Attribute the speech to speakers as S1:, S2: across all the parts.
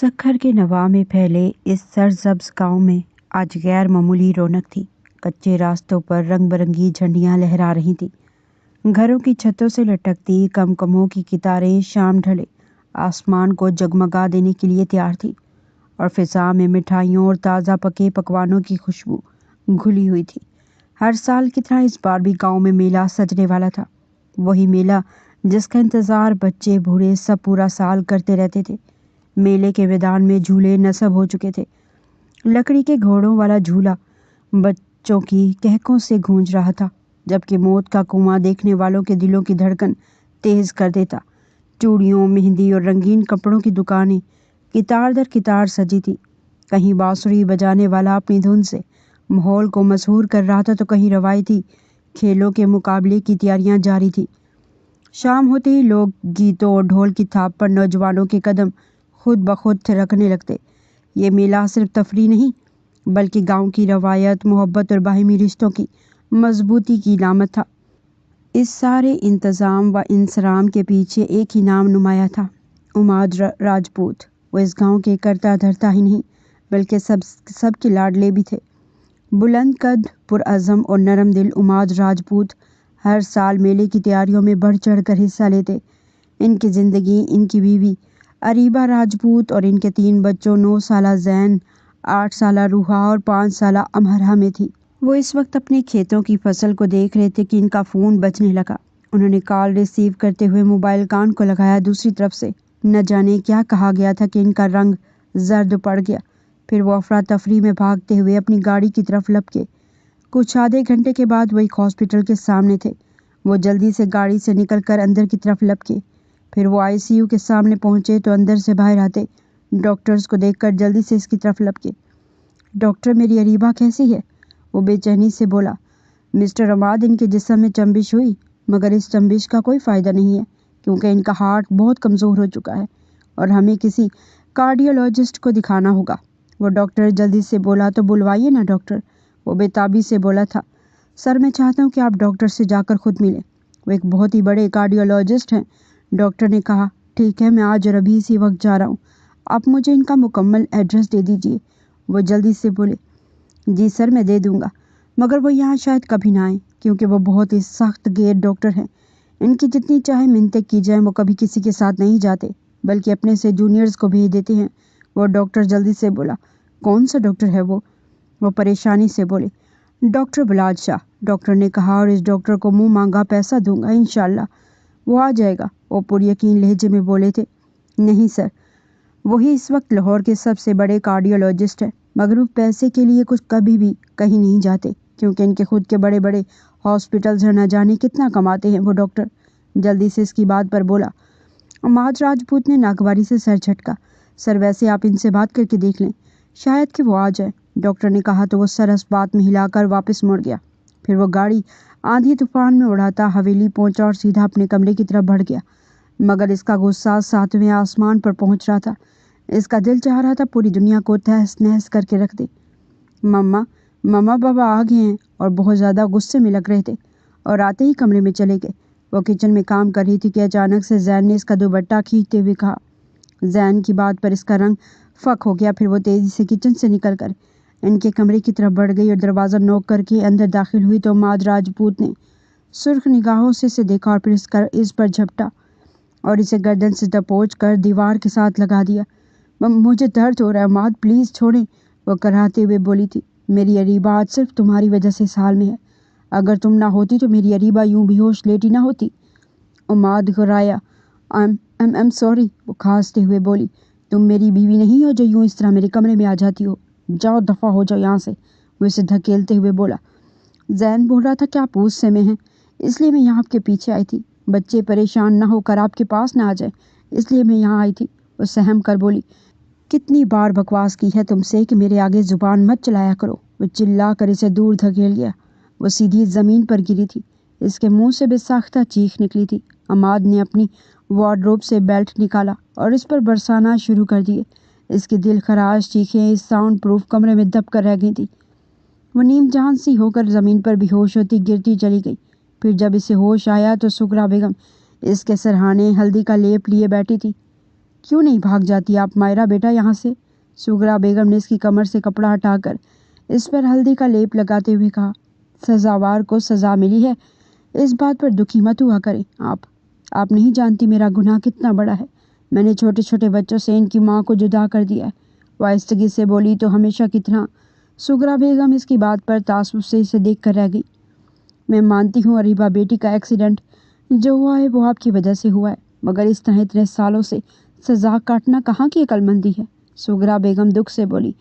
S1: سکھر کے نواح میں پھیلے اس سرسبز گاؤں میں آج غیر معمولی رونق تھی۔ کچے راستوں پر رنگ برنگی جھنڈیاں لہرا رہی تھیں۔ گھروں کی چھتوں سے لٹکتی کمکموں کی قطاریں شام ڈھلے آسمان کو جگمگا دینے کے لیے تیار تھی، اور فضا میں مٹھائیوں اور تازہ پکے پکوانوں کی خوشبو گھلی ہوئی تھی۔ ہر سال کی طرح اس بار بھی گاؤں میں میلہ سجنے والا تھا، وہی میلہ جس کا انتظار بچے بوڑھے سب پورا سال کرتے رہتے تھے۔ میلے کے میدان میں جھولے نصب ہو چکے تھے۔ لکڑی کے گھوڑوں والا جھولا بچوں کی کہکوں سے گونج رہا تھا، جبکہ موت کا کنواں دیکھنے والوں کے دلوں کی دھڑکن تیز کر دیتا۔ چوڑیوں، مہندی اور رنگین کپڑوں کی دکانیں قطار در قطار سجی تھی۔ کہیں بانسری بجانے والا اپنی دھن سے ماحول کو مسحور کر رہا تھا تو کہیں روایتی کھیلوں کے مقابلے کی تیاریاں جاری تھی۔ شام ہوتے ہی لوگ گیتوں اور ڈھول کی تھاپ پر نوجوانوں کے قدم خود بخود تھرکنے لگتے۔ یہ میلہ صرف تفریح نہیں بلکہ گاؤں کی روایت، محبت اور باہمی رشتوں کی مضبوطی کی علامت تھا۔ اس سارے انتظام و انصرام کے پیچھے ایک ہی نام نمایاں تھا، اماد راجپوت۔ وہ اس گاؤں کے کرتا دھرتا ہی نہیں بلکہ سب کے لاڈلے بھی تھے۔ بلند قد، پرعزم اور نرم دل اماد راجپوت ہر سال میلے کی تیاریوں میں بڑھ چڑھ کر حصہ لیتے۔ ان کی زندگی ان کی بیوی اریبہ راجپوت اور ان کے 3 بچوں 9 سالہ زین، 8 سالہ روحا اور 5 سالہ امہرا میں تھی۔ وہ اس وقت اپنے کھیتوں کی فصل کو دیکھ رہے تھے کہ ان کا فون بجنے لگا۔ انہوں نے کال ریسیو کرتے ہوئے موبائل کان کو لگایا۔ دوسری طرف سے نہ جانے کیا کہا گیا تھا کہ ان کا رنگ زرد پڑ گیا۔ پھر وہ افراتفری میں بھاگتے ہوئے اپنی گاڑی کی طرف لپکے۔ کچھ آدھے گھنٹے کے بعد وہ ایک ہاسپٹل کے سامنے تھے۔ وہ جلدی سے گاڑی سے نکل کر اندر کی طرف لپکے۔ پھر وہ ICU کے سامنے پہنچے تو اندر سے باہر آتے ڈاکٹرز کو دیکھ کر جلدی سے اس کی طرف لپکے۔ ڈاکٹر، میری اریبہ کیسی ہے؟ وہ بے چینی سے بولا۔ مسٹر اماد، ان کے جسم میں چنبش ہوئی، مگر اس چنبش کا کوئی فائدہ نہیں ہے کیونکہ ان کا ہارٹ بہت کمزور ہو چکا ہے اور ہمیں کسی کارڈیولوجسٹ کو دکھانا ہوگا۔ وہ ڈاکٹر جلدی سے بولا۔ تو بلوائیے نا ڈاکٹر، وہ بے تابی سے بولا تھا۔ سر، میں چاہتا ہوں کہ آپ ڈاکٹر سے جا کر خود ملیں، وہ ایک بہت ہی بڑے کارڈیولوجسٹ ہیں۔ ڈاکٹر نے کہا، ٹھیک ہے، میں آج اور ابھی اسی وقت جا رہا ہوں، آپ مجھے ان کا مکمل ایڈریس دے دیجیے۔ وہ جلدی سے بولے، جی سر، میں دے دوں گا، مگر وہ یہاں شاید کبھی نہ آئیں کیونکہ وہ بہت ہی سخت گیر ڈاکٹر ہیں۔ ان کی جتنی چاہے منتیں کی جائیں وہ کبھی کسی کے ساتھ نہیں جاتے بلکہ اپنے سے جونیئرز کو بھیج دیتے ہیں۔ وہ ڈاکٹر جلدی سے بولا، کون سا ڈاکٹر ہے وہ پریشانی سے بولے۔ ڈاکٹر بلال شاہ، ڈاکٹر نے کہا، اور اس ڈاکٹر کو منہ مانگا پیسہ دوں گا انشاءاللہ، وہ آ جائے گا۔ وہ پر یقین لہجے میں بولے تھے، نہیں سر، وہی اس وقت لاہور کے سب سے بڑے کارڈیولوجسٹ ہیں، مگر وہ پیسے کے لیے کچھ کبھی بھی کہیں نہیں جاتے کیونکہ ان کے خود کے بڑے بڑے ہاسپٹلز ہیں، نہ جانے کتنا کماتے ہیں وہ ڈاکٹر۔ جلدی سے اس کی بات پر بولا۔ اماد راجپوت نے ناگواری سے سر جھٹکا۔ سر، ویسے آپ ان سے بات کر کے دیکھ لیں، شاید کہ وہ آ جائے، ڈاکٹر نے کہا تو وہ سر اس بات میں ہلا کر واپس مڑ گیا۔ پھر وہ گاڑی آندھی طوفان میں اڑاتا حویلی پہنچا اور سیدھا اپنے کمرے کی طرف بڑھ گیا، مگر اس کا غصہ 7ویں آسمان پر پہنچ رہا تھا۔ اس کا دل چاہ رہا تھا پوری دنیا کو تہس نہس کر کے رکھ دے۔ مما بابا آ گئے ہیں، اور بہت زیادہ غصے میں لگ رہے تھے اور آتے ہی کمرے میں چلے گئے۔ وہ کچن میں کام کر رہی تھی کہ اچانک سے زین نے اس کا دوپٹہ کھینچتے ہوئے کہا۔ زین کی بات پر اس کا رنگ فک ہو گیا۔ پھر وہ تیزی سے کچن سے نکل کر ان کے کمرے کی طرف بڑھ گئی اور دروازہ نوک کر کے اندر داخل ہوئی تو اماد راجپوت نے سرخ نگاہوں سے اسے دیکھا اور پھر اس پر جھپٹا اور اسے گردن سے دبوچ کر دیوار کے ساتھ لگا دیا۔ مجھے درد ہو رہا ہے اماد، پلیز چھوڑیں، وہ کراہتے ہوئے بولی تھی۔ میری اریبہ آج صرف تمہاری وجہ سے اس حال میں ہے، اگر تم نہ ہوتی تو میری اریبہ یوں بے ہوش لیٹی نہ ہوتی۔ اماد گھرایا۔ I'm sorry، وہ کھانستے ہوئے بولی، تم میری بیوی نہیں ہو جو یوں اس طرح میرے کمرے میں آ جاتی ہو، جاؤ دفع ہو جاؤ یہاں سے، وہ اسے دھکیلتے ہوئے بولا۔ زین بول رہا تھا کہ آپ غصے میں ہیں، اس لیے میں یہاں آپ کے پیچھے آئی تھی، بچے پریشان نہ ہو کر آپ کے پاس نہ آ جائیں، اس لیے میں یہاں آئی تھی، وہ سہم کر بولی۔ کتنی بار بکواس کی ہے تم سے کہ میرے آگے زبان مت چلایا کرو، وہ چلا کر اسے دور دھکیل گیا۔ وہ سیدھی زمین پر گری تھی، اس کے منہ سے بے ساختہ چیخ نکلی تھی۔ اماد نے اپنی وارڈروب سے بیلٹ نکالا اور اس پر برسانا شروع کر دیے۔ اس کی دل خراش چیخیں اس ساؤنڈ پروف کمرے میں دب کر رہ گئی تھی۔ وہ نیم جان سی ہو کر زمین پر بے ہوش ہوتی گرتی چلی گئی۔ پھر جب اسے ہوش آیا تو سغرا بیگم اس کے سرہانے ہلدی کا لیپ لیے بیٹھی تھی۔ क्यों नहीं भाग जाती आप मायरा बेटा यहाँ से? सुगरा बेगम ने इसकी कमर से कपड़ा हटाकर इस पर हल्दी का लेप लगाते हुए कहा। सजावार को सजा मिली है, इस बात पर दुखी मत हुआ करें आप नहीं जानती मेरा गुनाह कितना बड़ा है। मैंने छोटे छोटे बच्चों से इनकी माँ को जुदा कर दिया है। वाइस्तगी से बोली तो हमेशा की तरह सुगरा बेगम इसकी बात पर तासुब से इसे देख कर रह गई। मैं मानती हूँ अरीबा बेटी का एक्सीडेंट जो हुआ है वो आपकी वजह से हुआ है, मगर इस तरह इतने सालों से सजा काटना कहाँ की अक्लमंदी है। सुगरा बेगम दुख से बोली,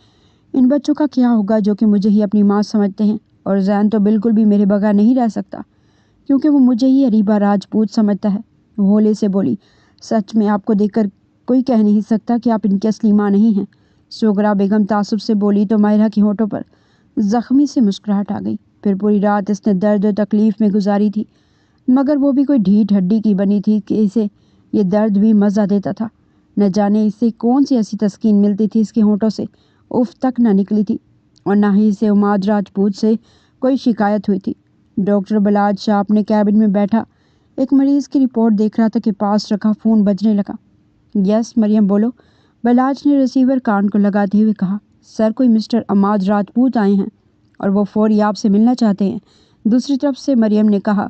S1: इन बच्चों का क्या होगा जो कि मुझे ही अपनी माँ समझते हैं, और जैन तो बिल्कुल भी मेरे बगैर नहीं रह सकता क्योंकि वो मुझे ही अरीबा राजपूत समझता है। भोले से बोली, सच में आपको देखकर कोई कह नहीं सकता कि आप इनकी असली माँ नहीं हैं। सुगरा बेगम तासुब से बोली तो मायरा के होठों पर जख्मी से मुस्कुराहट आ गई। फिर पूरी रात इसने दर्द और तकलीफ में गुजारी थी, मगर वो भी कोई ढीठ हड्डी की बनी थी कि इसे ये दर्द भी मज़ा देता था। न जाने इसे कौन सी ऐसी तस्कीन मिलती थी, इसके होठों से उफ तक न निकली थी, और ना ही इसे उमाद राजपूत से कोई शिकायत हुई थी। डॉक्टर बलाज शाह अपने कैबिन में बैठा एक मरीज़ की रिपोर्ट देख रहा था कि पास रखा फ़ोन बजने लगा। यस मरियम बोलो, बलाज ने रिसीवर कान को लगाते हुए कहा। सर, कोई मिस्टर उमाद राजपूत आए हैं और वो फौरी आपसे मिलना चाहते हैं। दूसरी तरफ से मरियम ने कहा,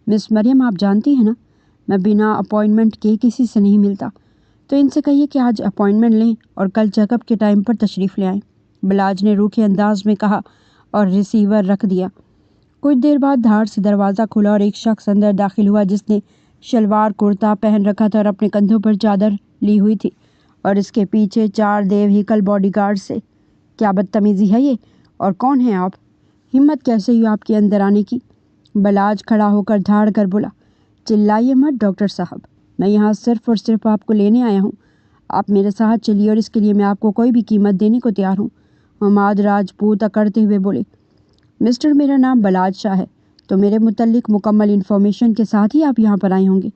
S1: मिस मरियम आप जानती हैं ना, मैं बिना अपॉइंटमेंट के किसी से नहीं मिलता, तो इनसे कहिए कि आज अपॉइंटमेंट लें और कल चेकअप के टाइम पर तशरीफ़ ले आएँ। बलाज ने रूखे अंदाज में कहा और रिसीवर रख दिया। कुछ देर बाद धार से दरवाज़ा खुला और एक शख्स अंदर दाखिल हुआ जिसने शलवार कुर्ता पहन रखा था और अपने कंधों पर चादर ली हुई थी, और इसके पीछे 4 देवहिकल बॉडीगार्ड से। क्या बदतमीज़ी है ये, और कौन है आप? हिम्मत कैसे हुई आपके अंदर आने की? बलाज खड़ा होकर धाड़ कर बोला, चिल्लाइए मत डॉक्टर साहब, मैं यहाँ सिर्फ़ और सिर्फ आपको लेने आया हूँ। आप मेरे साथ चलिए और इसके लिए मैं आपको कोई भी कीमत देने को तैयार हूँ। उमाद राजपूत अकड़ते हुए बोले, मिस्टर मेरा नाम बलाज शाह है, तो मेरे मुतल्लिक मुकम्मल इन्फॉर्मेशन के साथ ही आप यहाँ पर आए होंगे,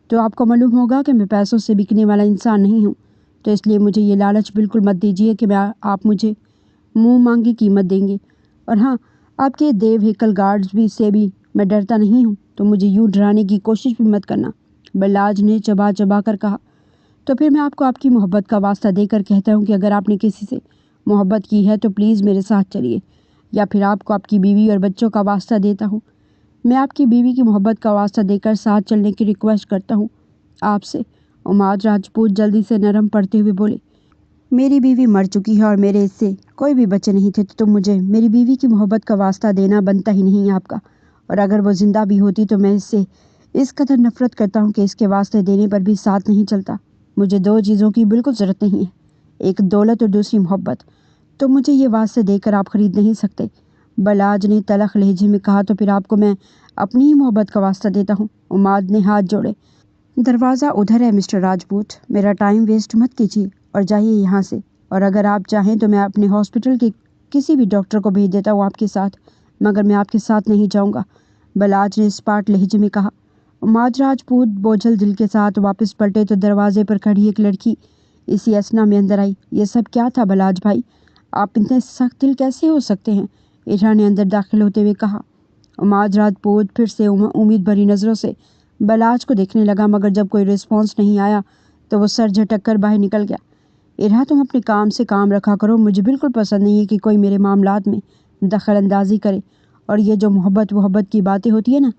S1: तो आपको मालूम होगा कि मैं पैसों से बिकने वाला इंसान नहीं हूँ, तो इसलिए मुझे ये लालच बिल्कुल मत दीजिए कि आप मुझे मुँह मांगी कीमत देंगे। और हाँ, आपके देवहिकल गार्ड्स भी मैं डरता नहीं हूँ, तो मुझे यूँ डराने की कोशिश भी मत करना। बलाज ने चबा चबा कर कहा, तो फिर मैं आपको आपकी मोहब्बत का वास्ता देकर कहता हूँ कि अगर आपने किसी से मोहब्बत की है तो प्लीज़ मेरे साथ चलिए, या फिर आपको आपकी बीवी और बच्चों का वास्ता देता हूँ। मैं आपकी बीवी की मोहब्बत का वास्ता देकर साथ चलने की रिक्वेस्ट करता हूँ आपसे। उमाद राजपूत जल्दी से नरम पड़ते हुए बोले, मेरी बीवी मर चुकी है और मेरे इससे कोई भी बच्चे नहीं थे, तो मुझे मेरी बीवी की मोहब्बत का वास्ता देना बनता ही नहीं है आपका, और अगर वो ज़िंदा भी होती तो मैं इससे इस कदर नफ़रत करता हूँ कि इसके वास्ते देने पर भी साथ नहीं चलता। मुझे 2 चीज़ों की बिल्कुल ज़रूरत नहीं है, एक दौलत और दूसरी मोहब्बत, तो मुझे ये वास्ते देकर आप ख़रीद नहीं सकते। बलाज ने तलख लहजे में कहा, तो फिर आपको मैं अपनी ही मोहब्बत का वास्ता देता हूँ। उमाद ने हाथ जोड़े, दरवाज़ा उधर है मिस्टर राजपूत, मेरा टाइम वेस्ट मत कीजिए और जाइए यहाँ से, और अगर आप चाहें तो मैं अपने हॉस्पिटल के किसी भी डॉक्टर को भेज देता हूँ आपके साथ, मगर मैं आपके साथ नहीं जाऊँगा। बलाज ने स्पाट लहजे में कहा। उमाद राजपूत बोझल दिल के साथ वापस पलटे तो दरवाजे पर खड़ी एक लड़की इसी असना में अंदर आई। ये सब क्या था बलाज भाई, आप इतने सख्त दिल कैसे हो सकते हैं? इरा ने अंदर दाखिल होते हुए कहा। उमाद राजपूत फिर से उम्मीद भरी नज़रों से बलाज को देखने लगा, मगर जब कोई रिस्पॉन्स नहीं आया तो वो सर झटक कर बाहर निकल गया। इरा, तुम अपने काम से काम रखा करो, मुझे बिल्कुल पसंद नहीं है कि कोई मेरे मामलात में दखल अंदाजी करे, और ये जो मोहब्बत की बातें होती है ना,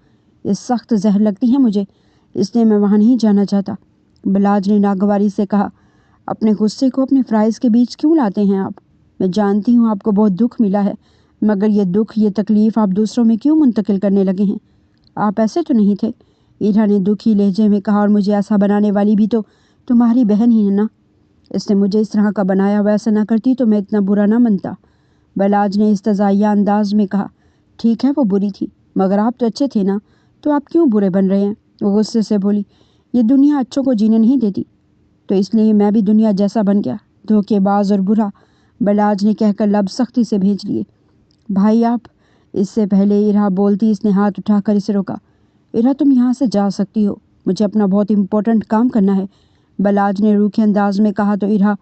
S1: ये सख्त जहर लगती हैं मुझे, इसलिए मैं वहाँ नहीं जाना चाहता। बलाज ने नागवारी से कहा, अपने गुस्से को अपने फ्राइज़ के बीच क्यों लाते हैं आप? मैं जानती हूँ आपको बहुत दुख मिला है, मगर ये दुख, ये तकलीफ़ आप दूसरों में क्यों मुंतकिल करने लगे हैं? आप ऐसे तो नहीं थे, ईरा ने दुखी लहजे में कहा, और मुझे ऐसा बनाने वाली भी तो तुम्हारी बहन ही है ना। इसने मुझे इस तरह का बनाया, वैसा ना करती तो मैं इतना बुरा ना मनता। बलाज ने इस्तज़ाइया अंदाज में कहा, ठीक है वो बुरी थी, मगर आप तो अच्छे थे ना, तो आप क्यों बुरे बन रहे हैं? वो गुस्से से बोली, ये दुनिया अच्छों को जीने नहीं देती, तो इसलिए मैं भी दुनिया जैसा बन गया, धोखेबाज और बुरा। बलाज ने कहकर लब सख्ती से भेज लिए। भाई आप, इससे पहले इरा बोलती इसने हाथ उठाकर इसे रोका। इरा, तुम यहाँ से जा सकती हो, मुझे अपना बहुत इम्पोर्टेंट काम करना है, बलाज ने रूखे अंदाज में कहा तो इरा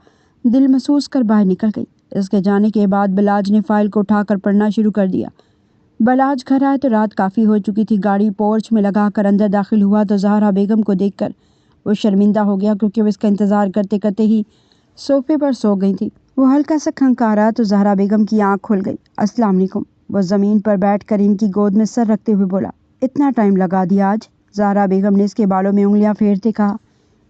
S1: दिल महसूस कर बाहर निकल गई। इसके जाने के बाद बलाज ने फ़ाइल को उठाकर पढ़ना शुरू कर दिया। बलाज घर आए तो रात काफ़ी हो चुकी थी। गाड़ी पोर्च में लगाकर अंदर दाखिल हुआ तो ज़हरा बेगम को देखकर وہ شرمندہ ہو گیا کیونکہ وہ اس کا انتظار کرتے کرتے ہی صوفے پر سو گئی تھی۔ وہ ہلکا سا کھنکارا تو زہرا بیگم کی آنکھ کھل گئی۔ السلام علیکم۔ وہ زمین پر بیٹھ کر ان کی گود میں سر رکھتے ہوئے بولا۔ اتنا ٹائم لگا دیا آج؟ زہرا بیگم نے اس کے بالوں میں انگلیاں پھیرتے کہا۔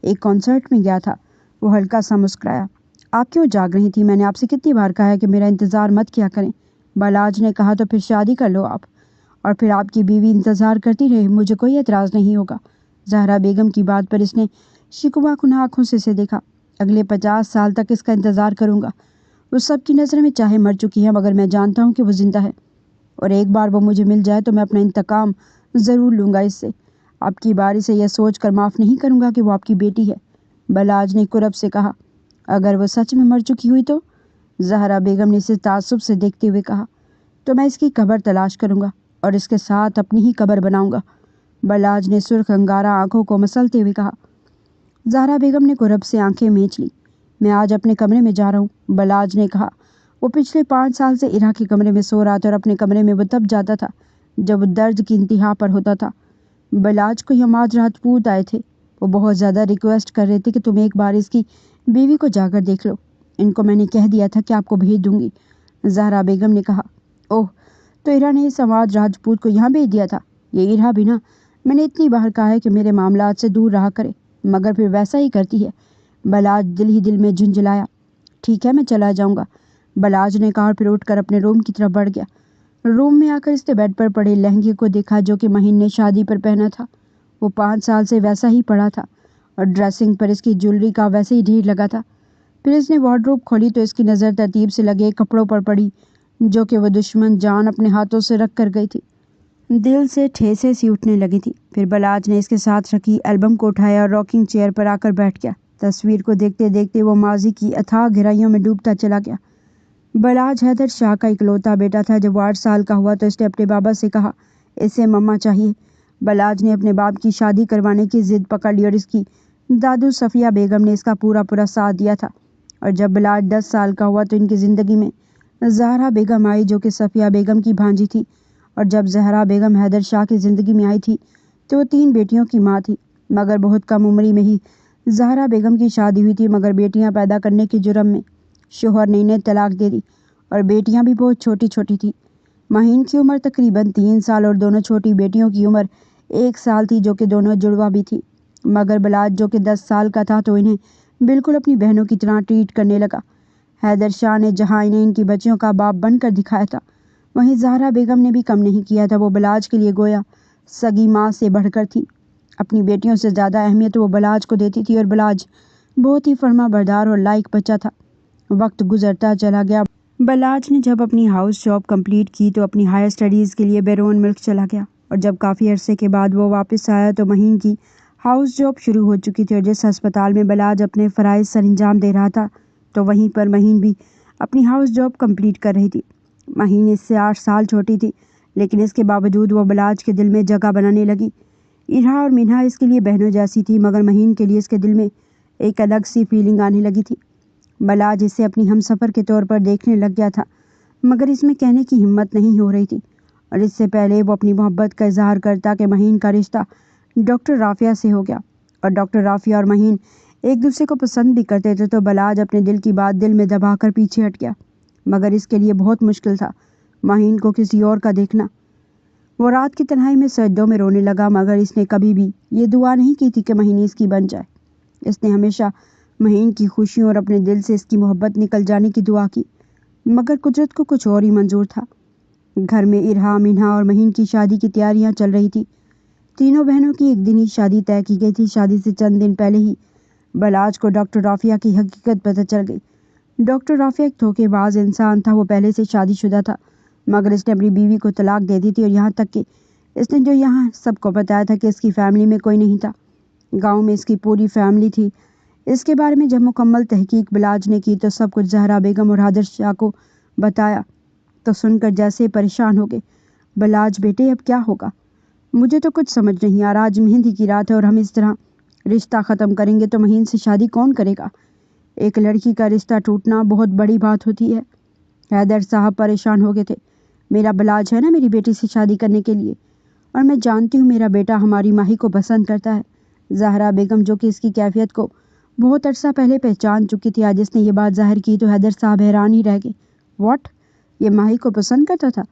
S1: ایک کنسرٹ میں گیا تھا۔ وہ ہلکا سا مسکرایا۔ آپ کیوں جاگ رہی تھی؟ میں نے آپ سے کتنی بار کہا ہے کہ میرا انتظار مت کیا کریں۔ بلاج نے کہا۔ تو پھر شادی کر لو آپ، اور پھر آپ کی بیوی انتظار کرتی رہے، مجھے کوئی اعتراض نہیں ہوگا۔ زہرا بیگم کی بات پر اس نے شکوہ کنہ آنکھوں سے اسے دیکھا۔ اگلے 50 سال تک اس کا انتظار کروں گا۔ وہ سب کی نظر میں چاہے مر چکی ہے، مگر میں جانتا ہوں کہ وہ زندہ ہے، اور ایک بار وہ مجھے مل جائے تو میں اپنا انتقام ضرور لوں گا اس سے۔ آپ کی باری سے یہ سوچ کر معاف نہیں کروں گا کہ وہ آپ کی بیٹی ہے۔ بلاج نے کرب سے کہا۔ اگر وہ سچ میں مر چکی ہوئی تو؟ زہرا بیگم نے اسے تعصب سے دیکھتے ہوئے کہا۔ تو میں اس کی قبر تلاش کروں گا اور اس کے ساتھ اپنی ہی قبر بناؤں گا۔ بلاج نے سرخ انگارہ آنکھوں کو مسلتے ہوئے کہا۔ زہرا بیگم نے کرب سے آنکھیں مینچ لی۔ میں آج اپنے کمرے میں جا رہا ہوں، بلاج نے کہا۔ وہ پچھلے 5 سال سے ارا کے کمرے میں سو رہا تھا، اور اپنے کمرے میں وہ تب جاتا تھا جب وہ درد کی انتہا پر ہوتا تھا۔ بلاج کو یہ آج راجپوت آئے تھے۔ وہ بہت زیادہ ریکویسٹ کر رہے تھے کہ تم ایک بار اس کی بیوی کو جا کر دیکھ لو۔ ان کو میں نے کہہ دیا تھا کہ آپ کو بھیج دوں گی۔ زہرا بیگم نے کہا۔ اوہ، تو ارا نے اس سماج راجپوت کو یہاں بھیج دیا تھا؟ یہ ارا بھی نا، میں نے اتنی بار کہا ہے کہ میرے معاملات سے دور رہا کرے، مگر پھر ویسا ہی کرتی ہے۔ بلاج دل ہی دل میں جھنجھلایا۔ ٹھیک ہے، میں چلا جاؤں گا، بلاج نے کہا، اور پھر اٹھ کر اپنے روم کی طرف بڑھ گیا۔ روم میں آ کر اس نے بیڈ پر پڑے لہنگے کو دیکھا جو کہ مہین نے شادی پر پہنا تھا۔ وہ 5 سال سے ویسا ہی پڑا تھا، اور ڈریسنگ پر اس کی جویلری کا ویسے ہی ڈھیر لگا تھا۔ پھر اس نے وارڈروب کھولی تو اس کی نظر ترتیب سے لگے کپڑوں پر پڑی جو کہ وہ دشمن جان اپنے ہاتھوں سے رکھ کر گئی تھی۔ دل سے ٹھیسیں سی اٹھنے لگی تھی۔ پھر بلاج نے اس کے ساتھ رکھی البم کو اٹھایا اور راکنگ چیئر پر آ کر بیٹھ گیا۔ تصویر کو دیکھتے دیکھتے وہ ماضی کی اتھاہ گہرائیوں میں ڈوبتا چلا گیا۔ بلاج حیدر شاہ کا اکلوتا بیٹا تھا۔ جب وہ 8 سال کا ہوا تو اس نے اپنے بابا سے کہا، اسے مما چاہیے۔ بلاج نے اپنے باپ کی شادی کروانے کی ضد پکڑ لی، اور اس کی دادو صفیہ بیگم نے اس کا پورا ساتھ دیا تھا۔ اور جب بلاج 10 سال کا ہوا تو ان کی زندگی میں زہرا بیگم آئی جو کہ صفیہ بیگم کی بھانجی تھی، اور جب زہرا بیگم حیدر شاہ کی زندگی میں آئی تھی تو وہ 3 بیٹیوں کی ماں تھی، مگر بہت کم عمری میں ہی زہرا بیگم کی شادی ہوئی تھی، مگر بیٹیاں پیدا کرنے کے جرم میں شوہر نے انہیں طلاق دے دی، اور بیٹیاں بھی بہت چھوٹی چھوٹی تھیں۔ مہین کی عمر تقریباً 3 سال اور دونوں چھوٹی بیٹیوں کی عمر 1 سال تھی جو کہ دونوں جڑواں بھی تھی، مگر بلاج جو کہ 10 سال کا تھا تو انہیں بالکل اپنی بہنوں کی طرح ٹریٹ کرنے لگا۔ حیدر شاہ نے جہاں انہیں ان کی بچیوں کا باپ بن کر دکھایا تھا، وہیں زہرا بیگم نے بھی کم نہیں کیا تھا۔ وہ بلاج کے لیے گویا سگی ماں سے بڑھ کر تھی۔ اپنی بیٹیوں سے زیادہ اہمیت وہ بلاج کو دیتی تھی، اور بلاج بہت ہی فرما بردار اور لائق بچہ تھا۔ وقت گزرتا چلا گیا۔ بلاج نے جب اپنی ہاؤس جاب کمپلیٹ کی تو اپنی ہائر اسٹڈیز کے لیے بیرون ملک چلا گیا، اور جب کافی عرصے کے بعد وہ واپس آیا تو مہین کی ہاؤس جاب شروع ہو چکی تھی، اور جس ہسپتال میں بلاج اپنے فرائض سر انجام دے رہا تھا تو وہیں پر مہین بھی اپنی ہاؤس جاب کمپلیٹ کر رہی تھی۔ مہین اس سے 8 سال چھوٹی تھی، لیکن اس کے باوجود وہ بلاج کے دل میں جگہ بنانے لگی۔ ارا اور مینہا اس کے لیے بہنوں جیسی تھی، مگر مہین کے لیے اس کے دل میں ایک الگ سی فیلنگ آنے لگی تھی۔ بلاج اسے اپنی ہم سفر کے طور پر دیکھنے لگ گیا تھا، مگر اس میں کہنے کی ہمت نہیں ہو رہی تھی، اور اس سے پہلے وہ اپنی محبت کا اظہار کرتا کہ مہین کا رشتہ ڈاکٹر رافعہ سے ہو گیا، اور ڈاکٹر رافعہ اور مہین ایک دوسرے کو پسند بھی کرتے تھے، تو بلاج اپنے دل کی بات دل میں دبا کر پیچھے ہٹ گیا، مگر اس کے لیے بہت مشکل تھا مہین کو کسی اور کا دیکھنا۔ وہ رات کی تنہائی میں سجدوں میں رونے لگا، مگر اس نے کبھی بھی یہ دعا نہیں کی تھی کہ مہین اس کی بن جائے۔ اس نے ہمیشہ مہین کی خوشیوں اور اپنے دل سے اس کی محبت نکل جانے کی دعا کی، مگر قدرت کو کچھ اور ہی منظور تھا۔ گھر میں ارہا، مینہا اور مہین کی شادی کی تیاریاں چل رہی تھی۔ تینوں بہنوں کی ایک دن ہی شادی طے کی گئی تھی۔ شادی سے چند دن پہلے ہی بلاج کو ڈاکٹر رافعہ کی حقیقت پتہ چل گئی۔ ڈاکٹر رافعہ ایک دھوکے باز انسان تھا۔ وہ پہلے سے شادی شدہ تھا، مگر اس نے اپنی بیوی کو طلاق دے دی تھی، اور یہاں تک کہ اس نے جو یہاں سب کو بتایا تھا کہ اس کی فیملی میں کوئی نہیں تھا، گاؤں میں اس کی پوری فیملی تھی۔ اس کے بارے میں جب مکمل تحقیق بلاج نے کی تو سب کچھ زہرا بیگم اور حیدر شاہ کو بتایا، تو سن کر جیسے پریشان ہو گئے۔ بلاج بیٹے، اب کیا ہوگا؟ مجھے تو کچھ سمجھ نہیں آ رہا۔ آج مہندی کی رات ہے اور ہم اس طرح رشتہ ختم کریں گے تو مہین سے شادی کون کرے گا؟ ایک لڑکی کا رشتہ ٹوٹنا بہت بڑی بات ہوتی ہے۔ حیدر صاحب پریشان ہو گئے تھے۔ میرا بلاج ہے نا میری بیٹی سے شادی کرنے کے لیے، اور میں جانتی ہوں میرا بیٹا ہماری ماہی کو پسند کرتا ہے، زہرا بیگم جو کہ اس کی کیفیت کو بہت عرصہ پہلے پہچان چکی تھی، آج اس نے یہ بات ظاہر کی تو حیدر صاحب حیران ہی رہ گئے۔ واٹ؟ یہ ماہی کو پسند کرتا تھا؟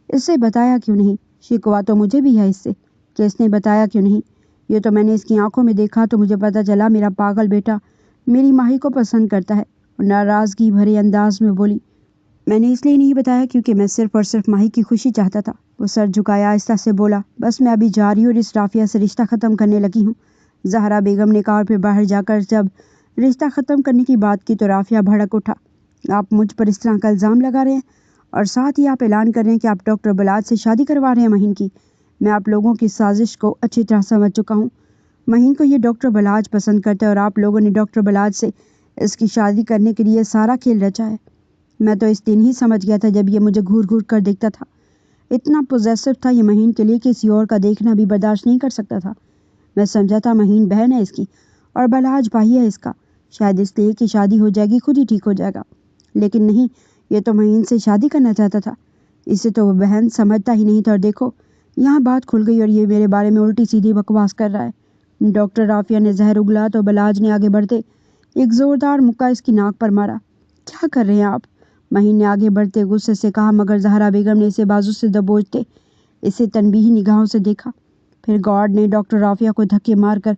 S1: اس سے بتایا کیوں نہیں؟ شکوا تو مجھے بھی ہے اس سے کہ اس نے بتایا کیوں نہیں۔ یہ تو میں نے اس کی آنکھوں میں دیکھا تو مجھے پتہ چلا میرا پاگل بیٹا میری ماہی کو پسند کرتا ہے۔ اور ناراضگی بھرے انداز میں بولی، میں نے اس لیے نہیں بتایا کیونکہ میں صرف اور صرف ماہی کی خوشی چاہتا تھا۔ وہ سر جھکایا آہستہ سے بولا، بس میں ابھی جا رہی ہوں اور اس رافیہ سے رشتہ ختم کرنے لگی ہوں۔ زہرا بیگم نے کہا، اور پھر باہر جا کر جب رشتہ ختم کرنے کی بات کی تو رافیہ بھڑک اٹھا۔ آپ مجھ پر اس طرح کا الزام لگا رہے ہیں اور ساتھ ہی آپ اعلان کر رہے ہیں کہ آپ ڈاکٹر بلاج سے شادی کروا رہے ہیں مہین کی۔ میں آپ لوگوں کی سازش کو اچھی طرح سمجھ چکا ہوں۔ مہین کو یہ ڈاکٹر بلاج پسند کرتا ہے اور آپ لوگوں نے ڈاکٹر بلاج سے اس کی شادی کرنے کے لیے سارا کھیل رچا ہے۔ میں تو اس دن ہی سمجھ گیا تھا جب یہ مجھے گھور گھور کر دیکھتا تھا۔ اتنا پوزیسو تھا یہ مہین کے لیے کہ کسی اور کا دیکھنا بھی برداشت نہیں کر سکتا تھا۔ میں سمجھا تھا مہین بہن ہے اس کی اور بلاج بھائی ہے اس کا، شاید اس لیے کہ شادی ہو جائے گی خود ہی ٹھیک ہو جائے گا، لیکن نہیں، یہ تو مہین سے شادی کرنا چاہتا تھا۔ اسے تو وہ بہن سمجھتا ہی نہیں تھا، اور دیکھو یہاں بات کھل گئی اور یہ میرے بارے میں الٹی سیدھی بکواس کر رہا ہے۔ ڈاکٹر رافیہ نے زہر اگلا تو بلاج نے آگے بڑھتے ایک زوردار مکہ اس کی ناک پر مارا۔ کیا کر رہے ہیں آپ؟ مہین نے آگے بڑھتے غصے سے کہا، مگر زہرا بیگم نے اسے بازو سے دبوچتے اسے تنبیہی نگاہوں سے دیکھا۔ پھر گارڈ نے ڈاکٹر رافیہ کو دھکے مار کر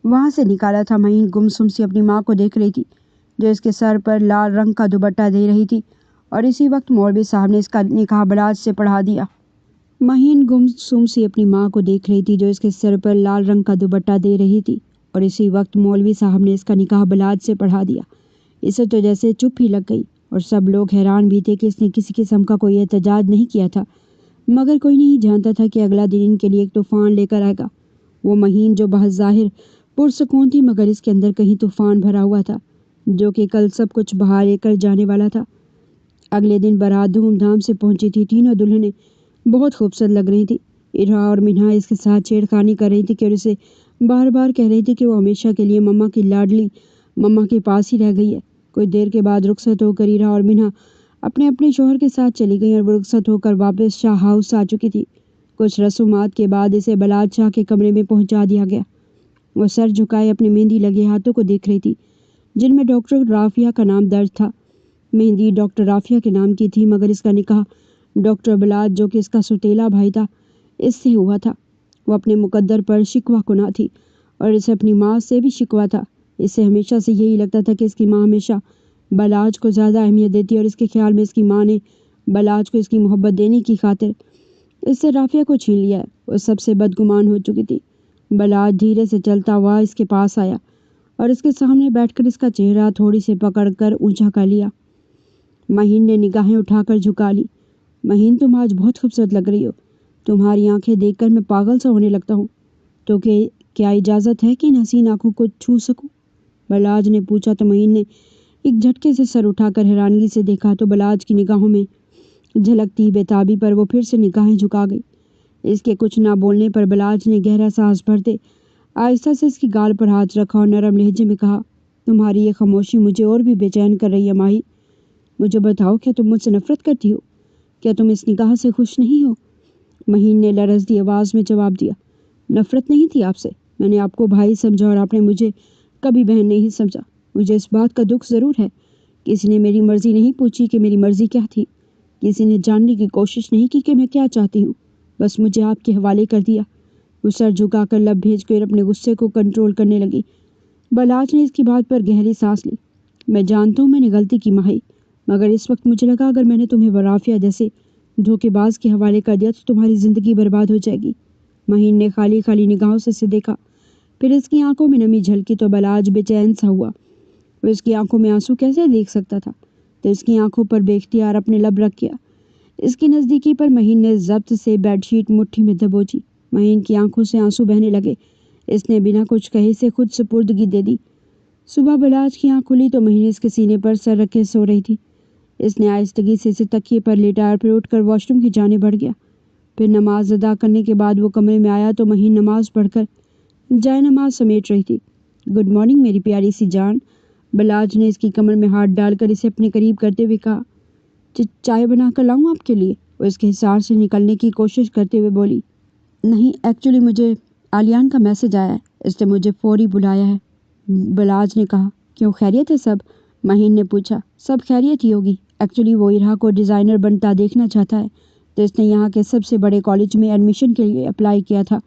S1: وہاں سے نکالا تھا۔ مہین گمسم سی اپنی ماں کو دیکھ رہی تھی جو اس کے سر پر لال رنگ کا دوپٹہ دے رہی تھی، اور اسی وقت مولوی صاحب نے اس کا نکاح بلاج سے پڑھا دیا۔ مہین گمسم سی اپنی ماں کو دیکھ رہی تھی جو اس کے سر پر لال رنگ کا دوپٹہ دے رہی تھی، اور اسی وقت مولوی صاحب نے اس کا نکاح بلاج سے پڑھا دیا۔ اسے تو جیسے چپ ہی لگ گئی، اور سب لوگ حیران بھی تھے کہ اس نے کسی قسم کا کوئی احتجاج نہیں کیا تھا، مگر کوئی نہیں جانتا تھا کہ اگلا دن ان کے لیے ایک طوفان لے کر آئے گا۔ وہ مہین جو بظاہر پرسکون تھی مگر اس کے اندر کہیں طوفان بھرا ہوا تھا جو کہ کل سب کچھ بہا لے کر جانے والا تھا۔ اگلے دن بارات دھوم دھام سے پہنچی تھی۔ تینوں دلہنیں بہت خوبصورت لگ رہی تھی۔ ارہا اور منہا اس کے ساتھ چھیڑخانی کر رہی تھی کہ اسے بار بار کہہ رہی تھی کہ وہ ہمیشہ کے لیے مما کی لاڈلی مما کے پاس ہی رہ گئی ہے۔ کچھ دیر کے بعد رخصت ہو کر ارہا اور منہا اپنے اپنے شوہر کے ساتھ چلی گئیں، اور وہ رخصت ہو کر واپس شاہ ہاؤس آ چکی تھی۔ کچھ رسومات کے بعد اسے بلاج شاہ کے کمرے میں پہنچا دیا گیا۔ وہ سر جھکائے اپنے مہندی لگے ہاتھوں کو دیکھ رہی تھی جن میں ڈاکٹر رافیہ کا نام درج تھا۔ مہندی ڈاکٹر رافیہ کے نام کی تھی، مگر اس کا نکاح ڈاکٹر بلاج جو کہ اس کا سوتیلا بھائی تھا اس سے ہوا تھا۔ وہ اپنے مقدر پر شکوہ کناں تھی اور اسے اپنی ماں سے بھی شکوہ تھا۔ اسے ہمیشہ سے یہی لگتا تھا کہ اس کی ماں ہمیشہ بلاج کو زیادہ اہمیت دیتی ہے، اور اس کے خیال میں اس کی ماں نے بلاج کو اس کی محبت دینے کی خاطر اس سے رافیہ کو چھین لیا ہے۔ وہ سب سے بدگمان ہو چکی تھی۔ بلاج دھیرے سے چلتا ہوا اس کے پاس آیا اور اس کے سامنے بیٹھ کر اس کا چہرہ تھوڑی سے پکڑ کر اونچا کر لیا۔ مہین نے نگاہیں اٹھا کر جھکا لی۔ مہین، تم آج بہت خوبصورت لگ رہی ہو۔ تمہاری آنکھیں دیکھ کر میں پاگل سا ہونے لگتا ہوں۔ تو کہ کیا اجازت ہے کہ ان حسین آنکھوں کو چھو سکوں؟ بلاج نے پوچھا تو مہین نے ایک جھٹکے سے سر اٹھا کر حیرانگی سے دیکھا تو بلاج کی نگاہوں میں جھلکتی بے تابی پر وہ پھر سے نگاہیں جھکا گئی۔ اس کے کچھ نہ بولنے پر بلاج نے گہرا سانس بھرتے آہستہ سے اس کی گال پر ہاتھ رکھا اور نرم لہجے میں کہا، تمہاری یہ خاموشی مجھے اور بھی بے چین کر رہی ہے ماہی۔ مجھے بتاؤ، کیا تم مجھ سے نفرت کرتی ہو؟ کیا تم اس نکاح سے خوش نہیں ہو؟ مہین نے لرزتی آواز میں جواب دیا، نفرت نہیں تھی آپ سے۔ میں نے آپ کو بھائی سمجھا اور آپ نے مجھے کبھی بہن نہیں سمجھا۔ مجھے اس بات کا دکھ ضرور ہے، کسی نے میری مرضی نہیں پوچھی کہ میری مرضی کیا تھی، کسی نے جاننے کی کوشش نہیں کی کہ میں کیا چاہتی ہوں، بس مجھے آپ کے حوالے کر دیا۔ وہ سر جھکا کر لب بھیج کر اپنے غصے کو کنٹرول کرنے لگی۔ بلاج نے اس کی بات پر گہری سانس لی۔ میں جانتا ہوں میں نے غلطی کی ماہی، مگر اس وقت مجھے لگا اگر میں نے تمہیں رافیہ جیسے دھوکے باز کے حوالے کر دیا تو تمہاری زندگی برباد ہو جائے گی۔ مہین نے خالی خالی نگاہوں سے اسے دیکھا، پھر اس کی آنکھوں میں نمی جھلکی تو بلاج بے چین سا ہوا۔ وہ اس کی آنکھوں میں آنسو کیسے دیکھ سکتا تھا، تو اس کی آنکھوں پر بے اختیار اپنے لب رکھ گیا۔ اس کی نزدیکی پر مہین نے ضبط سے بیڈ شیٹ مٹھی میں دبوچی۔ مہین کی آنکھوں سے آنسو بہنے لگے۔ اس نے بنا کچھ کہے سے خود سپردگی دے دی۔ صبح بلاج کی آنکھ کھلی تو مہین اس کے سینے پر سر رکھے سو رہی تھی۔ اس نے آہستگی سے اسے تکیے پر لیٹا اور پھر اٹھ کر واش روم کی جانب بڑھ گیا۔ پھر نماز ادا کرنے کے بعد وہ کمرے میں آیا تو مہین نماز پڑھ کر جائے نماز سمیٹ رہی تھی۔ گڈ مارننگ میری پیاری سی جان، بلاج نے اس کی کمر میں ہاتھ ڈال کر اسے اپنے قریب کرتے ہوئے کہا، چائے بنا کر لاؤں آپ کے لیے؟ وہ اس کے حصار سے نکلنے کی کوشش کرتے ہوئے بولی، نہیں، ایکچولی مجھے آلیان کا میسج آیا ہے اس نے مجھے فوری بلایا ہے، بلاج نے کہا۔ کیوں، خیریت ہے سب؟ مہین نے پوچھا۔ سب خیریت ہی ہوگی، ایکچولی وہ ارہا کو ڈیزائنر بنتا دیکھنا چاہتا ہے، تو اس نے یہاں کے سب سے بڑے کالج میں ایڈمیشن کے لیے اپلائی کیا تھا۔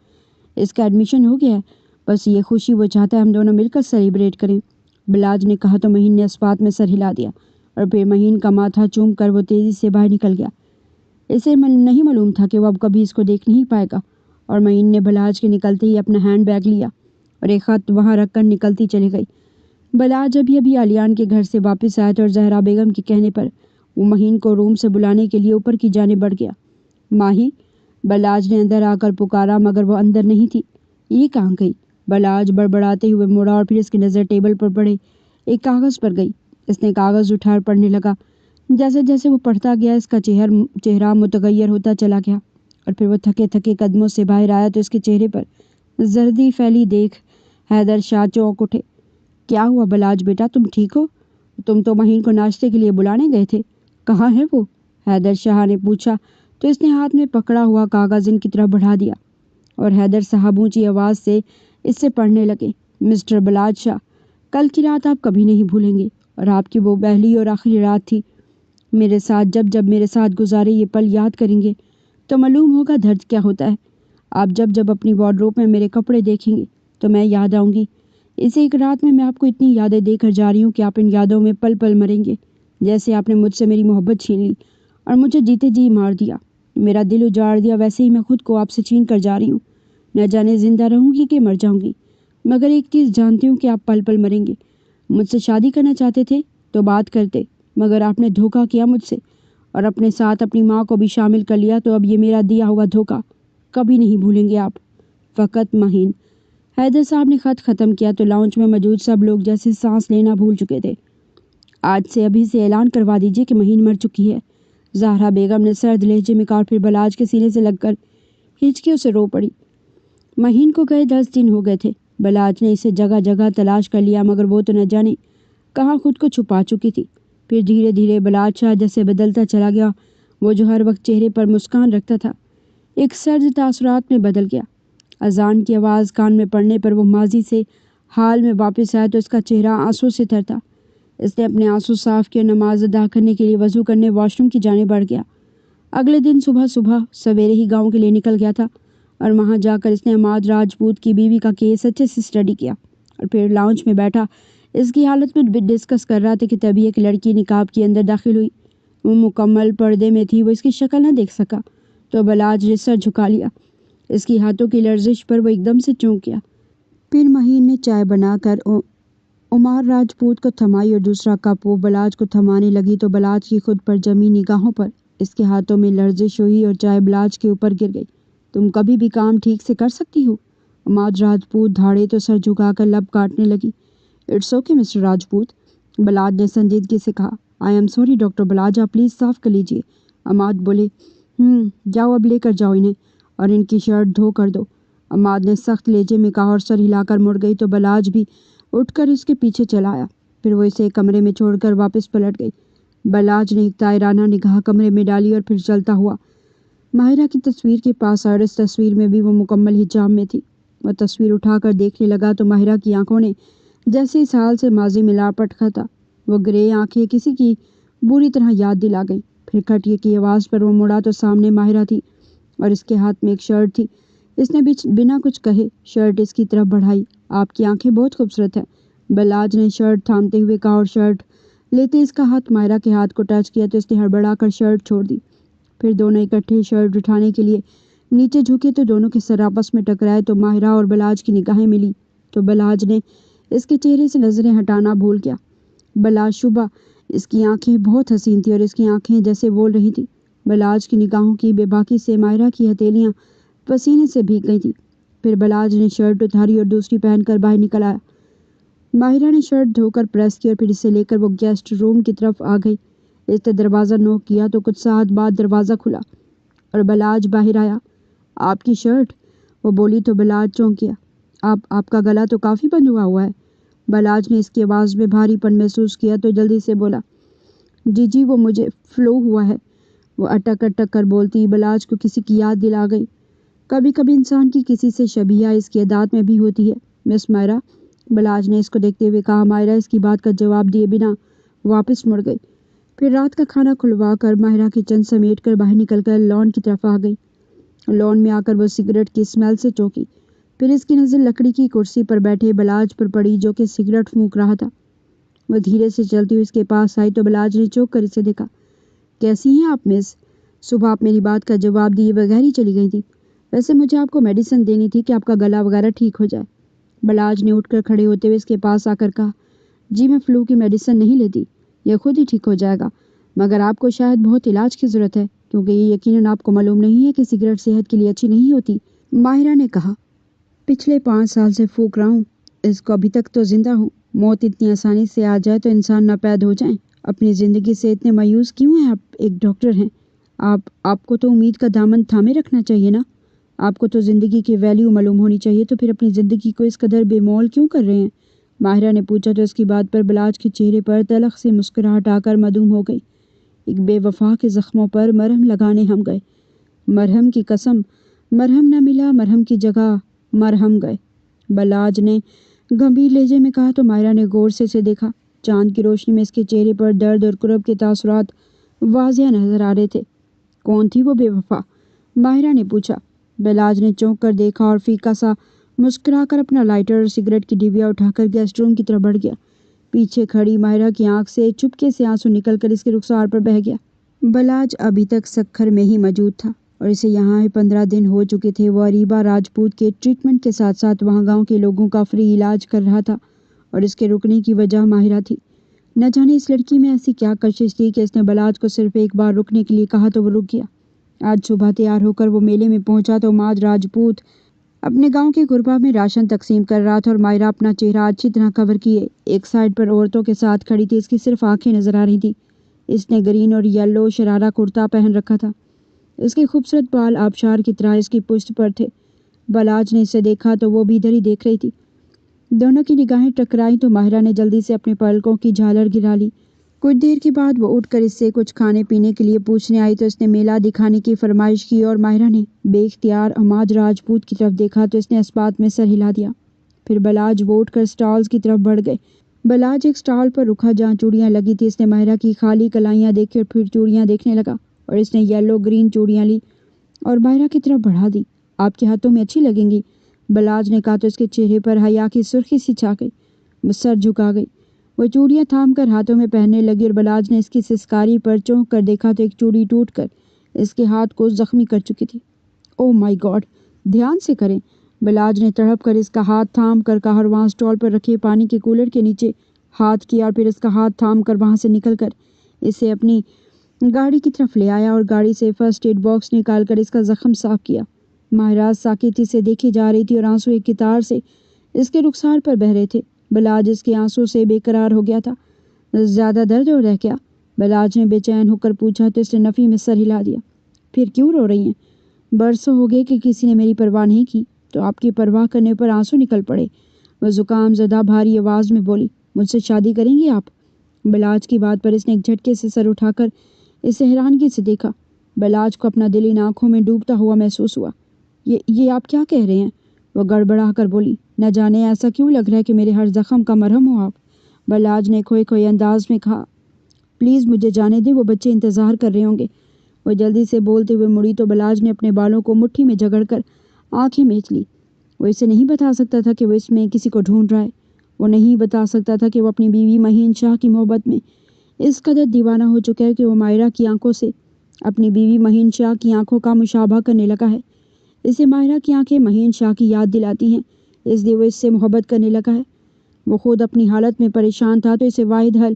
S1: اس کا ایڈمیشن ہو گیا ہے، بس یہ خوشی وہ چاہتا ہے ہم دونوں مل کر سیلیبریٹ کریں، بلاج نے کہا تو مہین نے اس بات میں سر ہلا دیا اور پھر مہین کا ماتھا چوم کر وہ تیزی سے باہر نکل گیا۔ اسے نہیں معلوم تھا کہ وہ اب کبھی اس کو دیکھ نہیں پائے گا، اور مہین نے بلاج کے نکلتے ہی اپنا ہینڈ بیگ لیا اور ایک خط وہاں رکھ کر نکلتی چلی گئی۔ بلاج ابھی عالیان کے گھر سے واپس آیا تھا اور زہرا بیگم کے کہنے پر وہ مہین کو روم سے بلانے کے لیے اوپر کی جانب بڑھ گیا۔ ماہی، بلاج نے اندر آ کر پکارا، مگر وہ اندر نہیں تھی۔ یہ کہاں گئی؟ بلاج بڑبڑاتے ہوئے مڑا اور پھر اس کی نظر ٹیبل پر پڑے ایک کاغذ پر گئی۔ اس نے کاغذ اٹھا اور پڑھنے لگا۔ جیسے جیسے وہ پڑھتا گیا اس کا چہرہ متغیر ہوتا چلا گیا، اور پھر وہ تھکے تھکے قدموں سے باہر آیا تو اس کے چہرے پر زردی پھیلی دیکھ حیدر شاہ چونک اٹھے۔ کیا ہوا بلاج بیٹا، تم ٹھیک ہو؟ تم تو مہین کو ناشتے کے لیے بلانے گئے تھے، کہاں ہے وہ؟ حیدر شاہ نے پوچھا تو اس نے ہاتھ میں پکڑا ہوا کاغذ ان کی طرف بڑھا دیا، اور حیدر صاحب اونچی آواز سے اس سے پڑھنے لگے۔ مسٹر بلاج شاہ، کل کی رات آپ کبھی نہیں بھولیں گے، اور آپ کی وہ پہلی اور آخری رات تھی میرے ساتھ۔ جب میرے ساتھ گزارے یہ پل یاد کریں گے تو معلوم ہوگا درد کیا ہوتا ہے۔ آپ جب اپنی وارڈروب میں میرے کپڑے دیکھیں گے تو میں یاد آؤں گی۔ اس ایک رات میں آپ کو اتنی یادیں دے کر جا رہی ہوں کہ آپ ان یادوں میں پل پل مریں گے، جیسے آپ نے مجھ سے میری محبت چھین لی اور مجھے جیتے جی مار دیا، میرا دل اجاڑ دیا، ویسے ہی میں خود کو آپ سے چھین کر جا رہی ہوں۔ نہ جانے زندہ رہوں گی کہ مر جاؤں گی، مگر ایک چیز جانتی ہوں کہ آپ پل پل مریں گے۔ مجھ سے شادی کرنا چاہتے تھے تو بات کرتے، مگر آپ نے دھوکہ کیا مجھ سے، اور اپنے ساتھ اپنی ماں کو بھی شامل کر لیا، تو اب یہ میرا دیا ہوا دھوکہ کبھی نہیں بھولیں گے آپ۔ فقط مہین۔ حیدر صاحب نے خط ختم کیا تو لاؤنج میں موجود سب لوگ جیسے سانس لینا بھول چکے تھے۔ آج سے ابھی سے اعلان کروا دیجیے کہ مہین مر چکی ہے، زہرا بیگم نے سرد لہجے میں کہا، اور پھر بلاج کے سینے سے لگ کر ہچکیوں سے رو پڑی۔ مہین کو گئے 10 دن ہو گئے تھے۔ بلاج نے اسے جگہ جگہ تلاش کر لیا، مگر وہ تو نہ جانے کہاں خود کو چھپا چکی تھی۔ پھر دھیرے دھیرے بلاج شاہ جیسے بدلتا چلا گیا، وہ جو ہر وقت چہرے پر مسکان رکھتا تھا ایک سرد تاثرات میں بدل گیا۔ اذان کی آواز کان میں پڑنے پر وہ ماضی سے حال میں واپس آیا تو اس کا چہرہ آنسوں سے تر تھا۔ اس نے اپنے آنسو صاف کیے اور نماز ادا کرنے کے لیے وضو کرنے واش روم کی جانب بڑھ گیا۔ اگلے دن صبح سویرے ہی گاؤں کے لیے نکل گیا تھا، اور وہاں جا کر اس نے عماد راجپوت کی بیوی کا کیس اچھے سے اسٹڈی کیا، اور پھر لاؤنج میں بیٹھا اس کی حالت میں ڈسکس کر رہا تھا کہ تبھی ایک لڑکی نقاب کے اندر داخل ہوئی۔ وہ مکمل پردے میں تھی، وہ اس کی شکل نہ دیکھ سکا تو بلاج نے سر جھکا لیا۔ اس کی ہاتھوں کی لرزش پر وہ ایک دم سے چونک گیا۔ پھر مہین نے چائے بنا کر عماد راجپوت کو تھمائی اور دوسرا کپ وہ بلاج کو تھمانے لگی تو بلاج کی خود پر جمی نگاہوں پر اس کے ہاتھوں میں لرزش ہوئی اور چائے بلاج کے اوپر گر گئی۔ تم کبھی بھی کام ٹھیک سے کر سکتی ہو؟ عماد راجپوت دھاڑے تو سر جھکا کر لب کاٹنے لگی۔ It's okay mister Rajput, Balaj نے سنجیدگی سے کہا۔ I am sorry doctor Balaj, آپ پلیز صاف کر لیجیے۔ عماد بولے، جاؤ اب لے کر جاؤ انہیں، اور ان کی شرٹ دھو کر دو۔ عماد نے سخت لہجے میں کہا اور سر ہلا کر مڑ گئی تو بلاج بھی اٹھ کر اس کے پیچھے چلا آیا۔ پھر وہ اسے کمرے میں چھوڑ کر واپس پلٹ گئی۔ بلاج نے ایک طائرانہ نگاہ کمرے میں ڈالی اور پھر چلتا ہوا ماہرہ کی تصویر کے پاس آیا، اور اس تصویر میں بھی وہ مکمل حجاب میں تھی۔ وہ تصویر اٹھا کر دیکھنے لگا تو ماہرہ کی آنکھوں نے جیسے اس حال سے ماضی میں لاپٹ رکھا تھا۔ وہ گرے آنکھیں کسی کی بری طرح یاد دلا گئیں۔ پھر کھٹکے کی آواز پر وہ مڑا تو سامنے ماہرہ تھی، اور اس کے ہاتھ میں ایک شرٹ تھی۔ اس نے بنا کچھ کہے شرٹ اس کی طرف بڑھائی۔ آپ کی آنکھیں بہت خوبصورت ہیں، بلاج نے شرٹ تھامتے ہوئے کہا، اور شرٹ لیتے اس کا ہاتھ ماہرہ کے ہاتھ کو ٹچ کیا تو اس نے ہڑبڑا کر شرٹ چھوڑ دی۔ پھر دونوں اکٹھے شرٹ اٹھانے کے لیے نیچے جھکے تو دونوں کے سر آپس میں ٹکرائے تو ماہرہ اور بلاج کی نگاہیں ملی تو بلاج نے اس کے چہرے سے نظریں ہٹانا بھول گیا۔ بلا شبہ اس کی آنکھیں بہت حسین تھیں، اور اس کی آنکھیں جیسے بول رہی تھیں۔ بلاج کی نگاہوں کی بے باکی سے ماہرہ کی ہتھیلیاں پسینے سے بھیگ گئی تھیں۔ پھر بلاج نے شرٹ اتاری اور دوسری پہن کر باہر نکل آیا۔ ماہرہ نے شرٹ دھو کر پریس کی اور پھر اسے لے کر وہ گیسٹ روم کی طرف آ گئی۔ اس نے دروازہ نوک کیا تو کچھ ساعت بعد دروازہ کھلا اور بلاج باہر آیا۔ آپ کی شرٹ، وہ بولی تو بلاج چونک گیا۔ آپ کا گلا تو کافی بندھوا ہوا ہے۔ بلاج نے اس کی آواز میں بھاری پن محسوس کیا تو جلدی سے بولا، جی وہ مجھے فلو ہوا ہے۔ وہ اٹک اٹک کر بولتی بلاج کو کسی کی یاد دلا گئی۔ کبھی کبھی انسان کی کسی سے شبیہ اس کی عادات میں بھی ہوتی ہے۔ मिस मायरा, बलाज ने इसको देखते हुए कहा। मायरा इसकी बात का जवाब दिए बिना वापस मुड़ गई। फिर रात का खाना खुलवा कर माहिरा किचन समेट कर बाहर निकलकर लॉन की तरफ आ गई। लॉन में आकर वो सिगरेट की स्मेल से चौंकी। फिर इसकी नज़र लकड़ी की कुर्सी पर बैठे बलाज पर पड़ी, जो कि सिगरेट फूंक रहा था। वह धीरे से चलती हुई इसके पास आई तो बलाज ने चौंक कर इसे देखा। कैसी हैं आप मिस? सुबह आप मेरी बात का जवाब दिए बगैर ही चली गई थी। वैसे मुझे आपको मेडिसिन देनी थी कि आपका गला वगैरह ठीक हो जाए। बलाज ने उठकर खड़े होते हुए इसके पास आकर कहा, जी मैं फ्लू की मेडिसिन नहीं लेती, यह खुद ही ठीक हो जाएगा, मगर आपको शायद बहुत इलाज की ज़रूरत है, क्योंकि ये यकीनन आपको मालूम नहीं है कि सिगरेट सेहत के लिए अच्छी नहीं होती। माहिरा ने कहा, पिछले 5 साल से फूंक रहा हूँ, इसको अभी तक तो जिंदा हूँ। मौत इतनी आसानी से आ जाए तो इंसान नापैद हो जाए। अपनी ज़िंदगी से इतने मायूस क्यों हैं? आप एक डॉक्टर हैं, आपको तो उम्मीद का दामन थामे रखना चाहिए ना। आपको तो ज़िंदगी की वैल्यू मालूम होनी चाहिए, तो फिर अपनी ज़िंदगी को इस कदर बेमौल क्यों कर रहे हैं? माहिरा ने पूछा तो इसकी बात पर बलाज के चेहरे पर तलख से मुस्कुराहट आकर मधुम हो गई। एक बेवफा के ज़ख्मों पर मरहम लगाने हम गए। मरहम की कसम, मरहम न मिला, मरहम की जगह मरहम गए, बलाज ने गंभीर लहजे में कहा। तो माहिरा ने गौर से इसे देखा। चांद की रोशनी में इसके चेहरे पर दर्द और कुरब के तासुरात वाज़िह नजर आ रहे थे। कौन थी वो बेवफा? माहिरा ने पूछा। बलाज ने चौंक कर देखा और फीका सा मुस्कुराकर अपना लाइटर और सिगरेट की डिबिया उठाकर गेस्ट रूम की तरफ बढ़ गया। पीछे खड़ी माहिरा की आंख से चुपके से आंसू निकलकर इसके रुखसार पर बह गया। बलाज अभी तक सक्खर में ही मौजूद था और इसे यहाँ 15 दिन हो चुके थे। वो अरीबा राजपूत के ट्रीटमेंट के साथ साथ वहाँ गांव के लोगों का फ्री इलाज कर रहा था और इसके रुकने की वजह माहिरा थी। न जाने इस लड़की में ऐसी क्या कशिश थी कि इसने बलाज को सिर्फ एक बार रुकने के लिए कहा तो वो रुक गया। आज सुबह तैयार होकर वो मेले में पहुंचा तो माज राजपूत अपने गांव के गुरबा में राशन तकसीम कर रहा था और माहिरा अपना चेहरा अच्छी तरह कवर किए एक साइड पर औरतों के साथ खड़ी थी। इसकी सिर्फ आंखें नजर आ रही थी। इसने ग्रीन और येलो शरारा कुर्ता पहन रखा था। इसके खूबसूरत बाल आबशार की तरह इसकी पुश्त पर थे। बलाज ने इसे देखा तो वो भी इधर ही देख रही थी। दोनों की निगाहें टकराई तो माहिरा ने जल्दी से अपने पलकों की झालर गिरा ली। कुछ देर के बाद वो उठकर इससे कुछ खाने पीने के लिए पूछने आई तो इसने मेला दिखाने की फरमाइश की और माहिरा ने बेख्तियार अमाज राजपूत की तरफ देखा तो इसने इस बात में सर हिला दिया। फिर बलाज वो उठकर स्टॉल्स की तरफ बढ़ गए। बलाज एक स्टॉल पर रुका जहाँ चूड़ियाँ लगी थी। इसने माहिरा की खाली कलाइयाँ देखी और फिर चूड़ियाँ देखने लगा और इसने येलो ग्रीन चूड़ियाँ ली और माहिरा की तरफ बढ़ा दी। आपके हाथों में अच्छी लगेंगी, बलाज ने कहा तो इसके चेहरे पर हया की सुर्खी सी छा गई। वो सर झुका गई। वो चूड़ियाँ थाम कर हाथों में पहनने लगी और बलाज ने इसकी सिसकारी पर चौंक कर देखा तो एक चूड़ी टूटकर इसके हाथ को जख्मी कर चुकी थी। ओह माय गॉड, ध्यान से करें, बलाज ने तड़प कर इसका हाथ थाम कर कहा और वहाँ स्टॉल पर रखे पानी के कूलर के नीचे हाथ किया और फिर इसका हाथ थाम कर वहाँ से निकल कर इसे अपनी गाड़ी की तरफ ले आया और गाड़ी से फर्स्ट एड बॉक्स निकाल कर इसका जख्म साफ किया। माहिरा साकिती से देखी जा रही थी और आंसू एक कितार से इसके रुखसार पर बह रहे थे। बलाज इसके आंसू से बेकरार हो गया था। ज़्यादा दर्द हो रहा है क्या? बलाज ने बेचैन होकर पूछा तो इसने नफ़ी में सर हिला दिया। फिर क्यों रो रही हैं? बरसों हो गए कि किसी ने मेरी परवाह नहीं की, तो आपकी परवाह करने पर आंसू निकल पड़े। वह ज़ुकाम ज़दा भारी आवाज़ में बोली, मुझसे शादी करेंगी आप? बलाज की बात पर इसने एक झटके से सर उठाकर इसे हैरानगी से देखा। बलाज को अपना दिल इन आंखों में डूबता हुआ महसूस हुआ। ये आप क्या कह रहे हैं? वह गड़बड़ा कर बोली, न जाने ऐसा क्यों लग रहा है कि मेरे हर जख्म का मरहम हो आप। बलाज ने खोए खोए अंदाज में कहा, प्लीज़ मुझे जाने दें, वो बच्चे इंतज़ार कर रहे होंगे। वह जल्दी से बोलते हुए मुड़ी तो बलाज ने अपने बालों को मुट्ठी में जकड़कर आंखें मीच ली। वो इसे नहीं बता सकता था कि वो इसमें किसी को ढूंढ रहा है। वो नहीं बता सकता था कि वो अपनी बीवी महीन शाह की मोहब्बत में इस कदर दीवाना हो चुका है कि वो माहिरा की आंखों से अपनी बीवी महीन शाह की आंखों का मुशाबा करने लगा है। इसे माहिरा की आंखें महीन शाह की याद दिलाती हैं, इसलिए वो इससे मोहब्बत करने लगा है। वो खुद अपनी हालत में परेशान था तो इसे वाहिद हल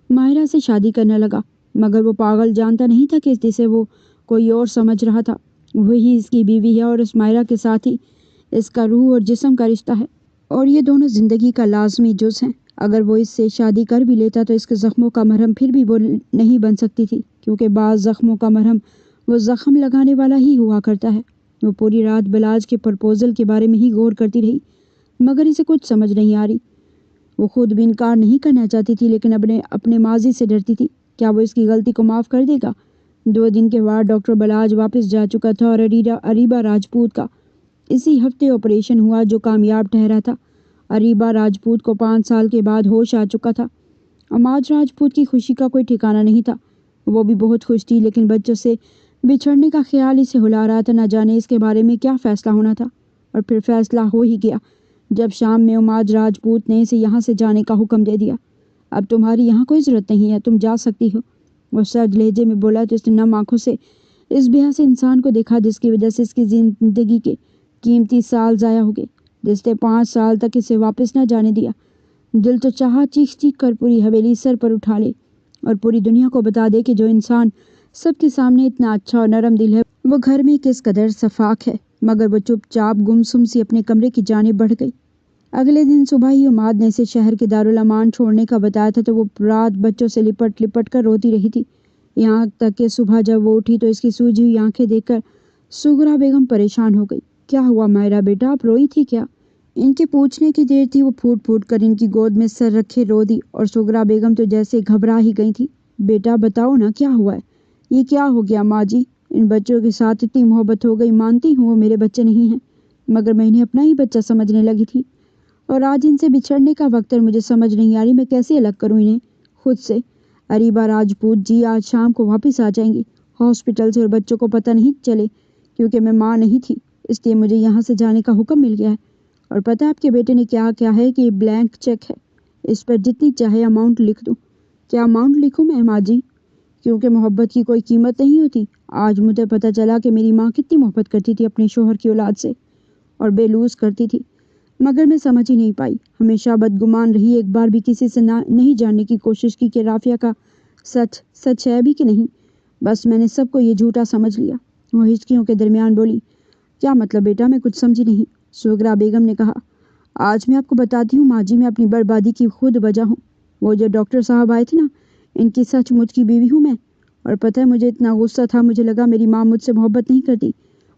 S1: माहिरा से शादी करने लगा, मगर वो पागल जानता नहीं था कि जिसे वो कोई और समझ रहा था वही इसकी बीवी है और उस माहिरा के साथ ही इसका रूह और जिस्म का रिश्ता है और ये दोनों ज़िंदगी का लाजमी जुज़ हैं। अगर वो इससे शादी कर भी लेता तो इसके ज़ख्मों का मरहम फिर भी वो नहीं बन सकती थी, क्योंकि बाज़ ज़ख्मों का मरहम वो ज़ख्म लगाने वाला ही हुआ करता है। वो पूरी रात बलाज के प्रपोज़ल के बारे में ही गौर करती रही, मगर इसे कुछ समझ नहीं आ रही। वो खुद भी इनकार नहीं करना चाहती थी, लेकिन अपने माजी से डरती थी। क्या वो इसकी गलती को माफ़ कर देगा? 2 दिन के बाद डॉक्टर बलाज वापस जा चुका था और अरीबा राजपूत का इसी हफ्ते ऑपरेशन हुआ, जो कामयाब ठहरा था अरीबा राजपूत को 5 साल के बाद होश आ चुका था। अमाज राजपूत की खुशी का कोई ठिकाना नहीं था। वो भी बहुत खुश थी, लेकिन बच्चों से बिछड़ने का ख्याल इसे हुला रहा था। न जाने इसके बारे में क्या फैसला होना था। और फिर फैसला हो ही गया जब शाम में अमाज राजपूत ने इसे यहाँ से जाने का हुक्म दे दिया। अब तुम्हारी यहाँ कोई ज़रूरत नहीं है, तुम जा सकती हो, वो सर्द लहजे में बोला। तो इसने नम आंखों से इस बेहद इंसान को देखा जिसकी वजह से इसकी ज़िंदगी के कीमती साल ज़ाया हो गए, जिसने 5 साल तक इसे वापस न जाने दिया। दिल तो चाहा चीख चीख कर पूरी हवेली सर पर उठा ले और पूरी दुनिया को बता दे कि जो इंसान सबके सामने इतना अच्छा और नरम दिल है वो घर में किस कदर सफाक है। मगर वो चुपचाप गुमसुम सी अपने कमरे की जानिब बढ़ गई। अगले दिन सुबह ही उमाद ने इसे शहर के दारुल अमान छोड़ने का बताया था, तो वो रात बच्चों से लिपट लिपट कर रोती रही थी। यहाँ तक कि सुबह जब वो उठी तो इसकी सूजी हुई आंखें देखकर सुगरा बेगम परेशान हो गई। क्या हुआ मायरा बेटा, आप रोई थी क्या? इनके पूछने की देर थी वो फूट फूट कर इनकी गोद में सर रखे रो दी और सुगरा बेगम तो जैसे घबरा ही गई थी। बेटा बताओ ना, क्या हुआ है? ये क्या हो गया माँ जी? इन बच्चों के साथ इतनी मोहब्बत हो गई, मानती हूँ वो मेरे बच्चे नहीं हैं, मगर मैं इन्हें अपना ही बच्चा समझने लगी थी। और आज इनसे बिछड़ने का वक्त है। मुझे समझ नहीं आ रही मैं कैसे अलग करूँ इन्हें खुद से। अरीबा राजपूत जी आज शाम को वापस आ जाएंगी हॉस्पिटल से, और बच्चों को पता नहीं चले, क्योंकि मैं माँ नहीं थी, इसलिए मुझे यहाँ से जाने का हुक्म मिल गया है। और पता है आपके बेटे ने क्या क्या है कि ये ब्लैंक चेक है, इस पर जितनी चाहे अमाउंट लिख दूँ। क्या अमाउंट लिखूँ मैं माँ जी? क्योंकि मोहब्बत की कोई कीमत नहीं होती। आज मुझे पता चला कि मेरी माँ कितनी मोहब्बत करती थी अपने शोहर की औलाद से और बेलूस करती थी, मगर मैं समझ ही नहीं पाई। हमेशा बदगुमान रही, एक बार भी किसी से नहीं जानने की कोशिश की कि राफिया का सच सच है भी कि नहीं। बस मैंने सबको ये झूठा समझ लिया। वो हिचकियों के दरमियान बोली, क्या मतलब बेटा, मैं कुछ समझी नहीं। सुगरा बेगम ने कहा, आज मैं आपको बताती हूँ माँ जी, मैं अपनी बर्बादी की खुद वजह हूँ। वो जो डॉक्टर साहब आए थे ना, इनकी सचमुच की बीवी हूँ मैं। और पता है मुझे इतना गुस्सा था, मुझे लगा मेरी माँ मुझसे मोहब्बत नहीं करती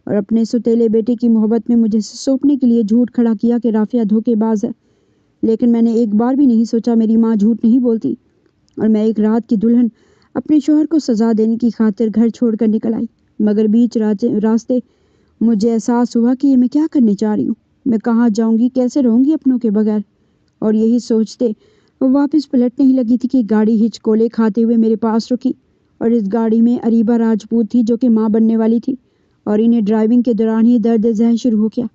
S1: और अपने सुतेले बेटे की मोहब्बत में मुझे सौंपने के लिए झूठ खड़ा किया कि राफिया धोखेबाज है। लेकिन मैंने एक बार भी नहीं सोचा मेरी माँ झूठ नहीं बोलती। और मैं एक रात की दुल्हन अपने शोहर को सजा देने की खातिर घर छोड़कर निकल आई। मगर बीच रास्ते मुझे एहसास हुआ कि ये मैं क्या करने जा रही हूँ, मैं कहाँ जाऊँगी, कैसे रहूँगी अपनों के बगैर। और यही सोचते वो वापस पलटने ही लगी थी कि गाड़ी हिचकोले खाते हुए मेरे पास रुकी। और इस गाड़ी में अरीबा राजपूत थी जो कि माँ बनने वाली थी। और इन्हें ड्राइविंग के दौरान ही दर्द ज़हन शुरू हो गया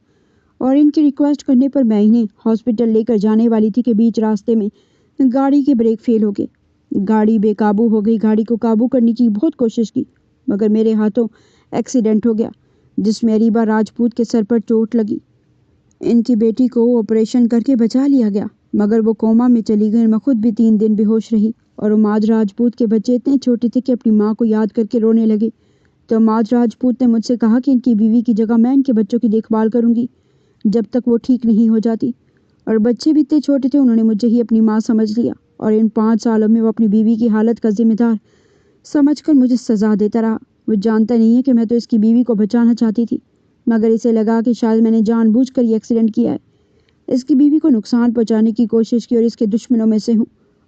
S1: और इनकी रिक्वेस्ट करने पर मैं इन्हें हॉस्पिटल लेकर जाने वाली थी कि बीच रास्ते में गाड़ी के ब्रेक फेल हो गए। गाड़ी बेकाबू हो गई। गाड़ी को काबू करने की बहुत कोशिश की, मगर मेरे हाथों एक्सीडेंट हो गया जिसमें अरीबा राजपूत के सर पर चोट लगी। इनकी बेटी को ऑपरेशन करके बचा लिया गया, मगर वो कोमा में चली गई। मैं खुद भी 3 दिन बेहोश रही। और उमाद राजपूत के बच्चे इतने छोटे थे कि अपनी माँ को याद करके रोने लगे। तो उमाद राजपूत ने मुझसे कहा कि इनकी बीवी की जगह मैं इनके बच्चों की देखभाल करूंगी जब तक वो ठीक नहीं हो जाती। और बच्चे भी इतने छोटे थे, उन्होंने मुझे ही अपनी माँ समझ लिया। और इन 5 सालों में वो अपनी बीवी की हालत का जिम्मेदार समझकर मुझे सजा देता रहा। वो जानता नहीं है कि मैं तो इसकी बीवी को बचाना चाहती थी, मगर इसे लगा कि शायद मैंने जानबूझकर ये एक्सीडेंट किया है, इसकी बीवी को नुकसान पहुंचाने की कोशिश की और इसके दुश्मनों में से हूँ।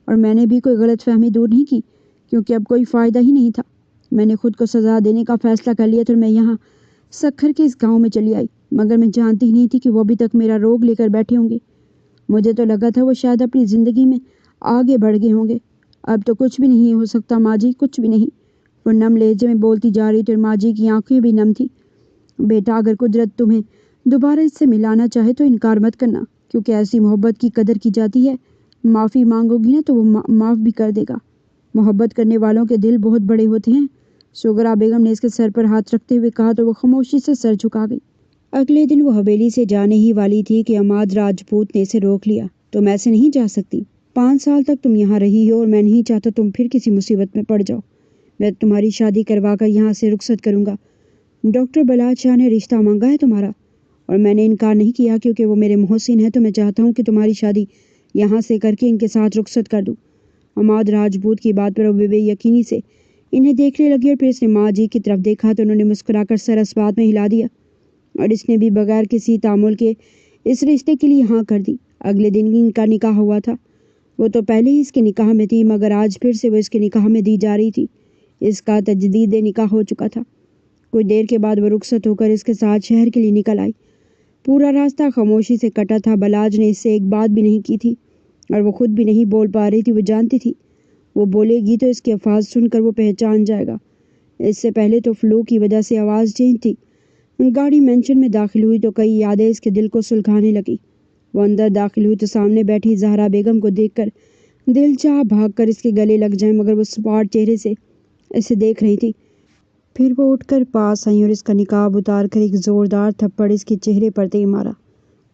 S1: और मैंने भी कोई गलतफहमी दूर नहीं की, क्योंकि अब कोई फ़ायदा ही नहीं था। मैंने खुद को सज़ा देने का फ़ैसला कर लिया, तो मैं यहाँ सखर के इस गांव में चली आई। मगर मैं जानती ही नहीं थी कि वो अभी तक मेरा रोग लेकर बैठे होंगे। मुझे तो लगा था वो शायद अपनी ज़िंदगी में आगे बढ़ गए होंगे। अब तो कुछ भी नहीं हो सकता माँ जी, कुछ भी नहीं। वो नम लहजे में बोलती जा रही थी और माँ जी की आंखें भी नम थी। बेटा, अगर कुदरत तुम्हें दोबारा इससे मिलाना चाहे तो इनकार मत करना, क्योंकि ऐसी मोहब्बत की कदर की जाती है। माफ़ी मांगोगी ना तो वो माफ़ भी कर देगा। मोहब्बत करने वालों के दिल बहुत बड़े होते हैं। सुगरा बेगम ने इसके सर पर हाथ रखते हुए कहा, तो वो खामोशी से सर झुका गई। अगले दिन वो हवेली से जाने ही वाली थी कि अमाद राजपूत ने इसे रोक लिया। तुम ऐसे नहीं जा सकती। 5 साल तक तुम यहाँ रही हो और मैं नहीं चाहता तुम फिर किसी मुसीबत में पड़ जाओ। मैं तुम्हारी शादी करवाकर यहाँ से रुखसत करूँगा। डॉक्टर बलाज शाह ने रिश्ता मांगा है तुम्हारा और मैंने इनकार नहीं किया, क्योंकि वो मेरे मोहसिन हैं। तो मैं चाहता हूँ कि तुम्हारी शादी यहाँ से करके इनके साथ रुखसत कर दूँ। अमाद राजपूत की बात पर वो बेयकीनी से इन्हें देखने लगी और फिर इसने माँ जी की तरफ देखा तो उन्होंने मुस्कुराकर सर इस बात में हिला दिया और इसने भी बगैर किसी तामुल के इस रिश्ते के लिए हाँ कर दी। अगले दिन इनका निकाह हुआ था। वो तो पहले ही इसके निकाह में थी, मगर आज फिर से वो इसके निकाह में दी जा रही थी। इसका तजदीद निकाह हो चुका था। कुछ देर के बाद वो रुखसत होकर इसके साथ शहर के लिए निकल आई। पूरा रास्ता खामोशी से कटा था। बलाज ने इससे एक बात भी नहीं की थी और वो खुद भी नहीं बोल पा रही थी। वो जानती थी वो बोलेगी तो इसके अल्फाज सुनकर वो पहचान जाएगा। इससे पहले तो फ्लू की वजह से आवाज़ चेंज थी। गाड़ी मेंशन में दाखिल हुई तो कई यादें इसके दिल को सुलगाने लगी। वो अंदर दाखिल हुई तो सामने बैठी ज़हरा बेगम को देखकर दिल चाह भागकर इसके गले लग जाए, मगर वो स्मार्ट चेहरे से इसे देख रही थी। फिर वो उठकर पास आई और इसका निकाब उतार कर एक ज़ोरदार थप्पड़ इसके चेहरे पर दे मारा।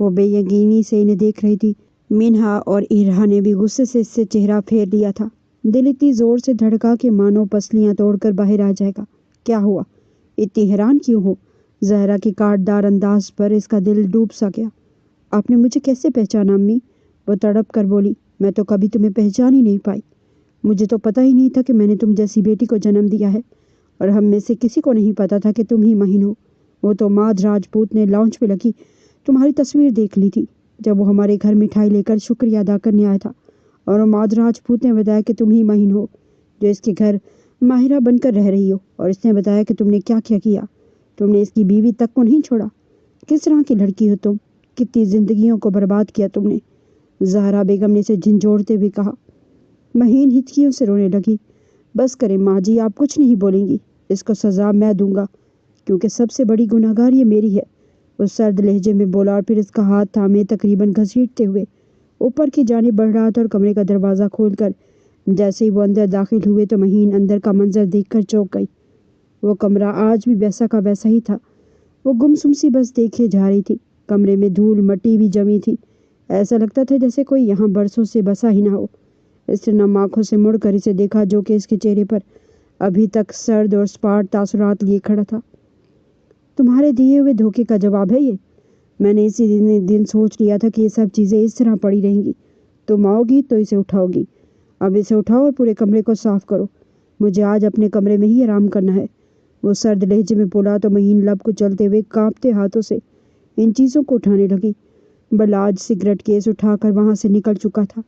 S1: वो बेयकीनी से इन्हें देख रही थी। मिन्हा और इरहा ने भी गुस्से से इससे चेहरा फेर लिया था। दिल इतनी ज़ोर से धड़का कि मानो पसलियाँ तोड़कर बाहर आ जाएगा। क्या हुआ? इतनी हैरान क्यों हो? ज़हरा के काटदार अंदाज पर इसका दिल डूब सा गया। आपने मुझे कैसे पहचाना अम्मी? वो तड़प कर बोली। मैं तो कभी तुम्हें पहचान ही नहीं पाई। मुझे तो पता ही नहीं था कि मैंने तुम जैसी बेटी को जन्म दिया है, और हम में से किसी को नहीं पता था कि तुम ही महीन हो। वो तो माद राजपूत ने लॉन्च पे लगी तुम्हारी तस्वीर देख ली थी जब वो हमारे घर मिठाई लेकर शुक्रिया अदा करने आया था, और वो माद राजपूत ने बताया कि तुम ही महीन हो जो इसके घर माहिरा बनकर रह रही हो, और इसने बताया कि तुमने क्या क्या किया। तुमने इसकी बीवी तक को नहीं छोड़ा। किस तरह की लड़की हो तुम? कितनी जिंदगियों को बर्बाद किया तुमने। ज़हरा बेगम ने इसे झंझोड़ते हुए कहा। महीन हिचकियों से रोने लगी। बस करें माँ जी, आप कुछ नहीं बोलेंगी। इसको सज़ा मैं दूंगा, क्योंकि सबसे बड़ी गुनाहगार ये मेरी है। वो सर्द लहजे में बोला और फिर इसका हाथ थामे तकरीबन घसीटते हुए ऊपर की जानिब बढ़ रहा था, और कमरे का दरवाज़ा खोलकर जैसे ही वो अंदर दाखिल हुए तो महीन अंदर का मंजर देखकर चौंक गई। वो कमरा आज भी वैसा का वैसा ही था। वो गुमसुम सी बस देखे जा रही थी। कमरे में धूल मट्टी भी जमी थी। ऐसा लगता था जैसे कोई यहाँ बरसों से बसा ही ना हो। इसने नम आँखों से मुड़कर इसे देखा, जो कि इसके चेहरे पर अभी तक सर्द और स्पाट तासुरात लिए खड़ा था। तुम्हारे दिए हुए धोखे का जवाब है ये। मैंने इसी दिन सोच लिया था कि ये सब चीज़ें इस तरह पड़ी रहेंगी। तुम आओगी तो इसे उठाओगी। अब इसे उठाओ और पूरे कमरे को साफ करो। मुझे आज अपने कमरे में ही आराम करना है। वो सर्द लहजे में बोला तो महीन लब को चलते हुए कांपते हाथों से इन चीज़ों को उठाने लगी। बलाज सिगरेट केस उठाकर वहाँ से निकल चुका था।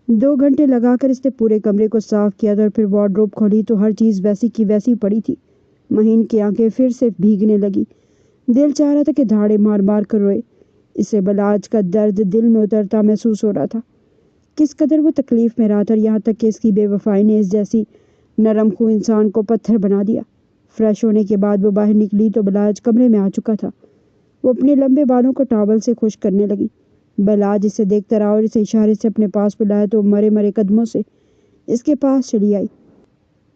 S1: 2 घंटे लगाकर इसने पूरे कमरे को साफ किया था, और फिर वार्डरोब खोली तो हर चीज़ वैसी की वैसी पड़ी थी। महीन की आंखें फिर से भीगने लगी। दिल चाह रहा था कि धाड़े मार मार कर रोए। इसे बलाज का दर्द दिल में उतरता महसूस हो रहा था। किस कदर वो तकलीफ में रहा था, यहाँ तक कि इसकी बेवफाई ने इस जैसी नरम खू इंसान को पत्थर बना दिया। फ्रेश होने के बाद वो बाहर निकली तो बलाज कमरे में आ चुका था। वो अपने लंबे बालों को टॉवल से खुश करने लगी। बलाज इसे देखता रहा और इसे इशारे से अपने पास बुलाया तो मरे मरे कदमों से इसके पास चली आई।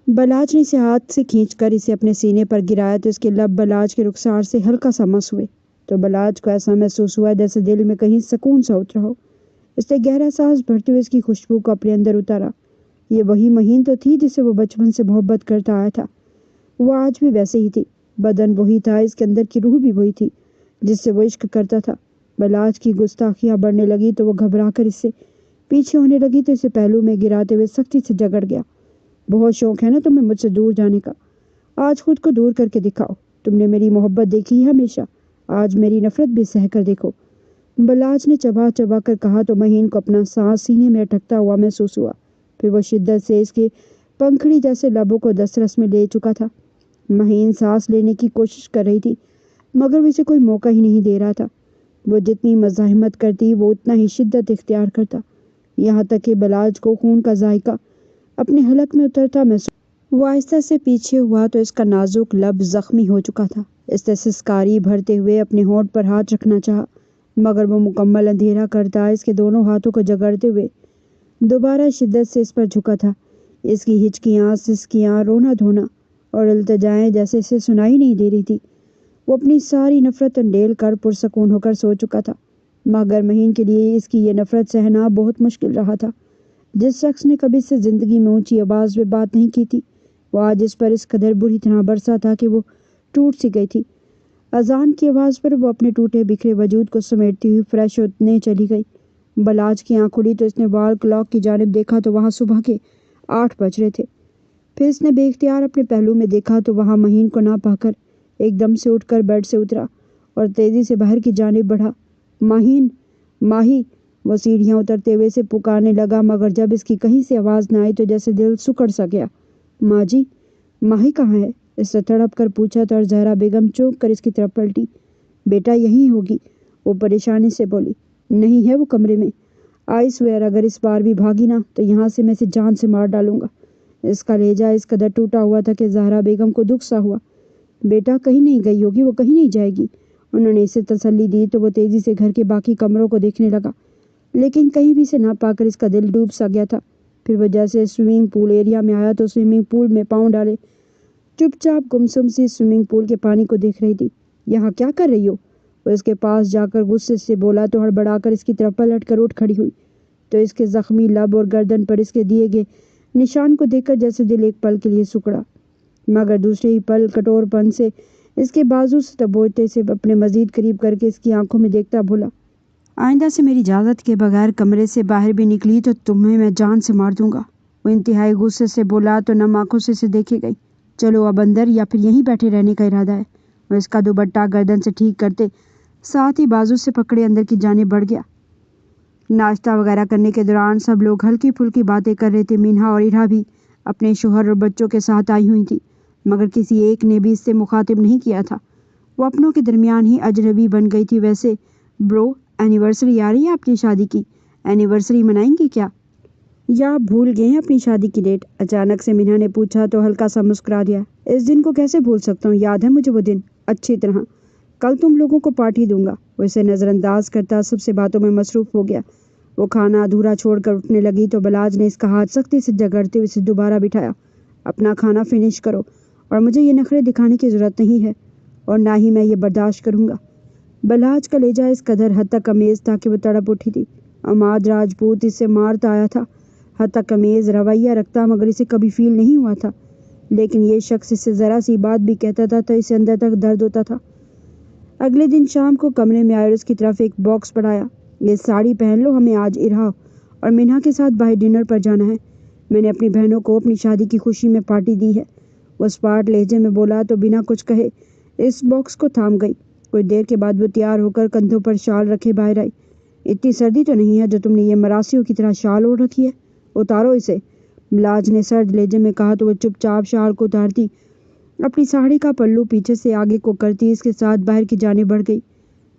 S1: बलाज ने इसे हाथ से खींचकर इसे अपने सीने पर गिराया तो इसके लब बलाज के रुखसार से हल्का सा मस हुए। तो बलाज को ऐसा महसूस हुआ जैसे दिल में कहीं सुकून सा उतरा हो। इसने गहरा सांस भरते हुए इसकी खुशबू को अपने अंदर उतारा। ये वही महीन तो थी जिसे वो बचपन से मोहब्बत करता आया था। वो आज भी वैसे ही थी। बदन वही था, इसके अंदर की रूह भी वही थी जिससे वो इश्क करता था। बलाज की गुस्ताखियाँ बढ़ने लगी तो वो घबरा कर इससे पीछे होने लगी तो इसे पहलू में गिराते हुए सख्ती से जगड़ गया। बहुत शौक है ना तुम्हें मुझसे दूर जाने का। आज खुद को दूर करके दिखाओ। तुमने मेरी मोहब्बत देखी है हमेशा, आज मेरी नफरत भी सह कर देखो। बलाज ने चबा चबा कर कहा तो महीन को अपना सांस सीने में अटकता हुआ महसूस हुआ। फिर वो शिद्दत से इसके पंखड़ी जैसे लबों को दस्तरस में ले चुका था। महीन सांस लेने की कोशिश कर रही थी, मगर वो इसे कोई मौका ही नहीं दे रहा था। वो जितनी मज़ाहमत करती वो उतना ही शिद्दत इख्तियार करता, यहाँ तक कि बलाज को खून का जायका अपने हलक में उतरता महसूस। वो आहिस्ता से पीछे हुआ तो इसका नाजुक लब जख्मी हो चुका था। इसने सिसकारी भरते हुए अपने होंठ पर हाथ रखना चाहा, मगर वो मुकम्मल अंधेरा करता इसके दोनों हाथों को जगड़ते हुए दोबारा शिद्दत से इस पर झुका था। इसकी हिचकियाँ, सिसकियाँ, रोना धोना और इल्तिजाएं जैसे इसे सुनाई नहीं दे रही थी। वो अपनी सारी नफरत अंडेल कर पुरसकून होकर सो चुका था, मगर महीन के लिए इसकी ये नफरत सहना बहुत मुश्किल रहा था। जिस शख्स ने कभी से ज़िंदगी में ऊंची आवाज़ में बात नहीं की थी, वो आज इस पर इस कदर बुरी तरह बरसा था कि वो टूट सी गई थी। अजान की आवाज़ पर वो अपने टूटे बिखरे वजूद को समेटती हुई फ्रेश होने चली गई। बलाज की आँख खुली तो इसने वॉल क्लॉक की जानिब देखा तो वहाँ सुबह के 8 बज रहे थे। फिर इसने बेख्तियार अपने पहलू में देखा तो वहाँ महीन को ना पाकर एकदम से उठकर बेड से उतरा और तेज़ी से बाहर की जानिब बढ़ा। माहीन, माही। वो सीढ़ियाँ उतरते हुए से पुकारने लगा, मगर जब इसकी कहीं से आवाज़ न आई तो जैसे दिल सुकड़ सा गया। माँ जी, माही कहाँ है? इसने तड़प कर पूछा तो ज़हरा बेगम चौंक कर इसकी तरफ पलटी। बेटा यहीं होगी, वो परेशानी से बोली। नहीं है वो कमरे में। आई स्वेयर अगर इस बार भी भागी ना तो यहाँ से मैं इसे जान से मार डालूंगा। इसका लहजा इस कदर टूटा हुआ था कि ज़हरा बेगम को दुख सा हुआ। बेटा कहीं नहीं गई होगी, वो कहीं नहीं जाएगी। उन्होंने इसे तसल्ली दी तो वो तेज़ी से घर के बाकी कमरों को देखने लगा, लेकिन कहीं भी से ना पाकर इसका दिल डूब सा गया था। फिर वो जैसे स्विमिंग पूल एरिया में आया तो स्विमिंग पूल में पाँव डाले चुपचाप गुमसुम सी स्विमिंग पूल के पानी को देख रही थी। यहाँ क्या कर रही हो? वो इसके पास जाकर गुस्से से बोला तो हड़बड़ाकर इसकी तरफ पलट कर उठ खड़ी हुई तो इसके जख्मी लब और गर्दन पर इसके दिए गए निशान को देखकर जैसे दिल एक पल के लिए सुकड़ा, मगर दूसरे ही पल कठोरपन से इसके बाजू से दबोचते से अपने मजीद करीब करके इसकी आंखों में देखता बोला, आइंदा से मेरी इजाज़त के बगैर कमरे से बाहर भी निकली तो तुम्हें मैं जान से मार दूंगा। वो इंतहाई गुस्से से बोला तो नम आंखों से इसे देखे गई। चलो अब अंदर या फिर यहीं बैठे रहने का इरादा है? वो इसका दुपट्टा गर्दन से ठीक करते साथ ही बाजू से पकड़े अंदर की जाने बढ़ गया। नाश्ता वगैरह करने के दौरान सब लोग हल्की फुल्की बातें कर रहे थे। मीनहा और इरा भी अपने शोहर और बच्चों के साथ आई हुई थी, मगर किसी एक ने भी इससे मुखातिब नहीं किया था। वो अपनों के दरमियान ही अजनबी बन गई थी। वैसे ब्रो, एनिवर्सरी आ रही है आपकी शादी की, एनिवर्सरी मनाएंगे क्या, या आप भूल गए हैं अपनी शादी की डेट? अचानक से मीना ने पूछा तो हल्का सा मुस्कुरा दिया। इस दिन को कैसे भूल सकता हूँ, याद है मुझे वो दिन अच्छी तरह। कल तुम लोगों को पार्टी दूंगा। वो इसे नज़रअंदाज करता सबसे बातों में मसरूफ हो गया। वो खाना अधूरा छोड़कर उठने लगी तो बलाज ने इसका हाथ सख्ती से जगड़ते हुए इसे दोबारा बिठाया। अपना खाना फिनिश करो और मुझे ये नखरे दिखाने की ज़रूरत नहीं है और ना ही मैं ये बर्दाश्त करूँगा। बलाज का लेजा इस कदर हद तक अमेज़ था कि वो तड़प उठी थी। अमाद राजपूत इससे मारता आया था, हद तक अमेज़ रवैया रखता, मगर इसे कभी फील नहीं हुआ था। लेकिन ये शख्स इससे ज़रा सी बात भी कहता था तो इसे अंदर तक दर्द होता था। अगले दिन शाम को कमरे में आए और उसकी तरफ एक बॉक्स बढ़ाया। ये साड़ी पहन लो, हमें आज इरा और मिन्हा के साथ बाहर डिनर पर जाना है। मैंने अपनी बहनों को अपनी शादी की खुशी में पार्टी दी है। वो स्पार्ट लहजे में बोला तो बिना कुछ कहे इस बॉक्स को थाम गई। कुछ देर के बाद वो तैयार होकर कंधों पर शाल रखे बाहर आई। इतनी सर्दी तो नहीं है जो तुमने ये मरासियों की तरह शाल ओढ़ रखी है, उतारो इसे, मिलाज ने सर्द लहजे में कहा तो वो चुपचाप शाल को उतारती अपनी साड़ी का पल्लू पीछे से आगे को करती इसके साथ बाहर की जाने बढ़ गई।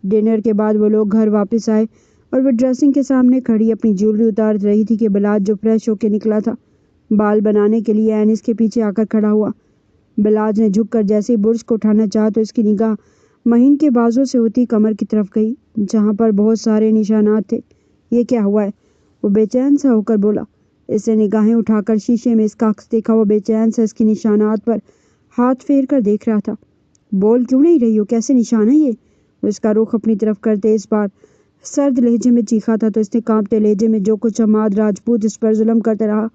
S1: डिनर के बाद वो लोग घर वापस आए और वो ड्रेसिंग के सामने खड़ी अपनी ज्वेलरी उतार रही थी कि बिलाज जो फ्रेश होकर निकला था बाल बनाने के लिए एनिस के पीछे आकर खड़ा हुआ। बिलाज ने झुककर जैसे ही बुर्श को उठाना चाहा तो इसकी निगाह महीन के बाजू से होती कमर की तरफ गई जहाँ पर बहुत सारे निशानात थे। ये क्या हुआ है? वो बेचैन सा होकर बोला। इससे निगाहें उठाकर शीशे में इसका अक्स देखा। वो बेचैन सा इसकी निशानात पर हाथ फेर कर देख रहा था। बोल क्यों नहीं रही हो, कैसे निशान है ये? वो इसका रुख अपनी तरफ करते इस बार सर्द लहजे में चीखा था तो इसने कांपते लहजे में जो कुछ अमाद राजपूत इस पर जुल्म करते रहा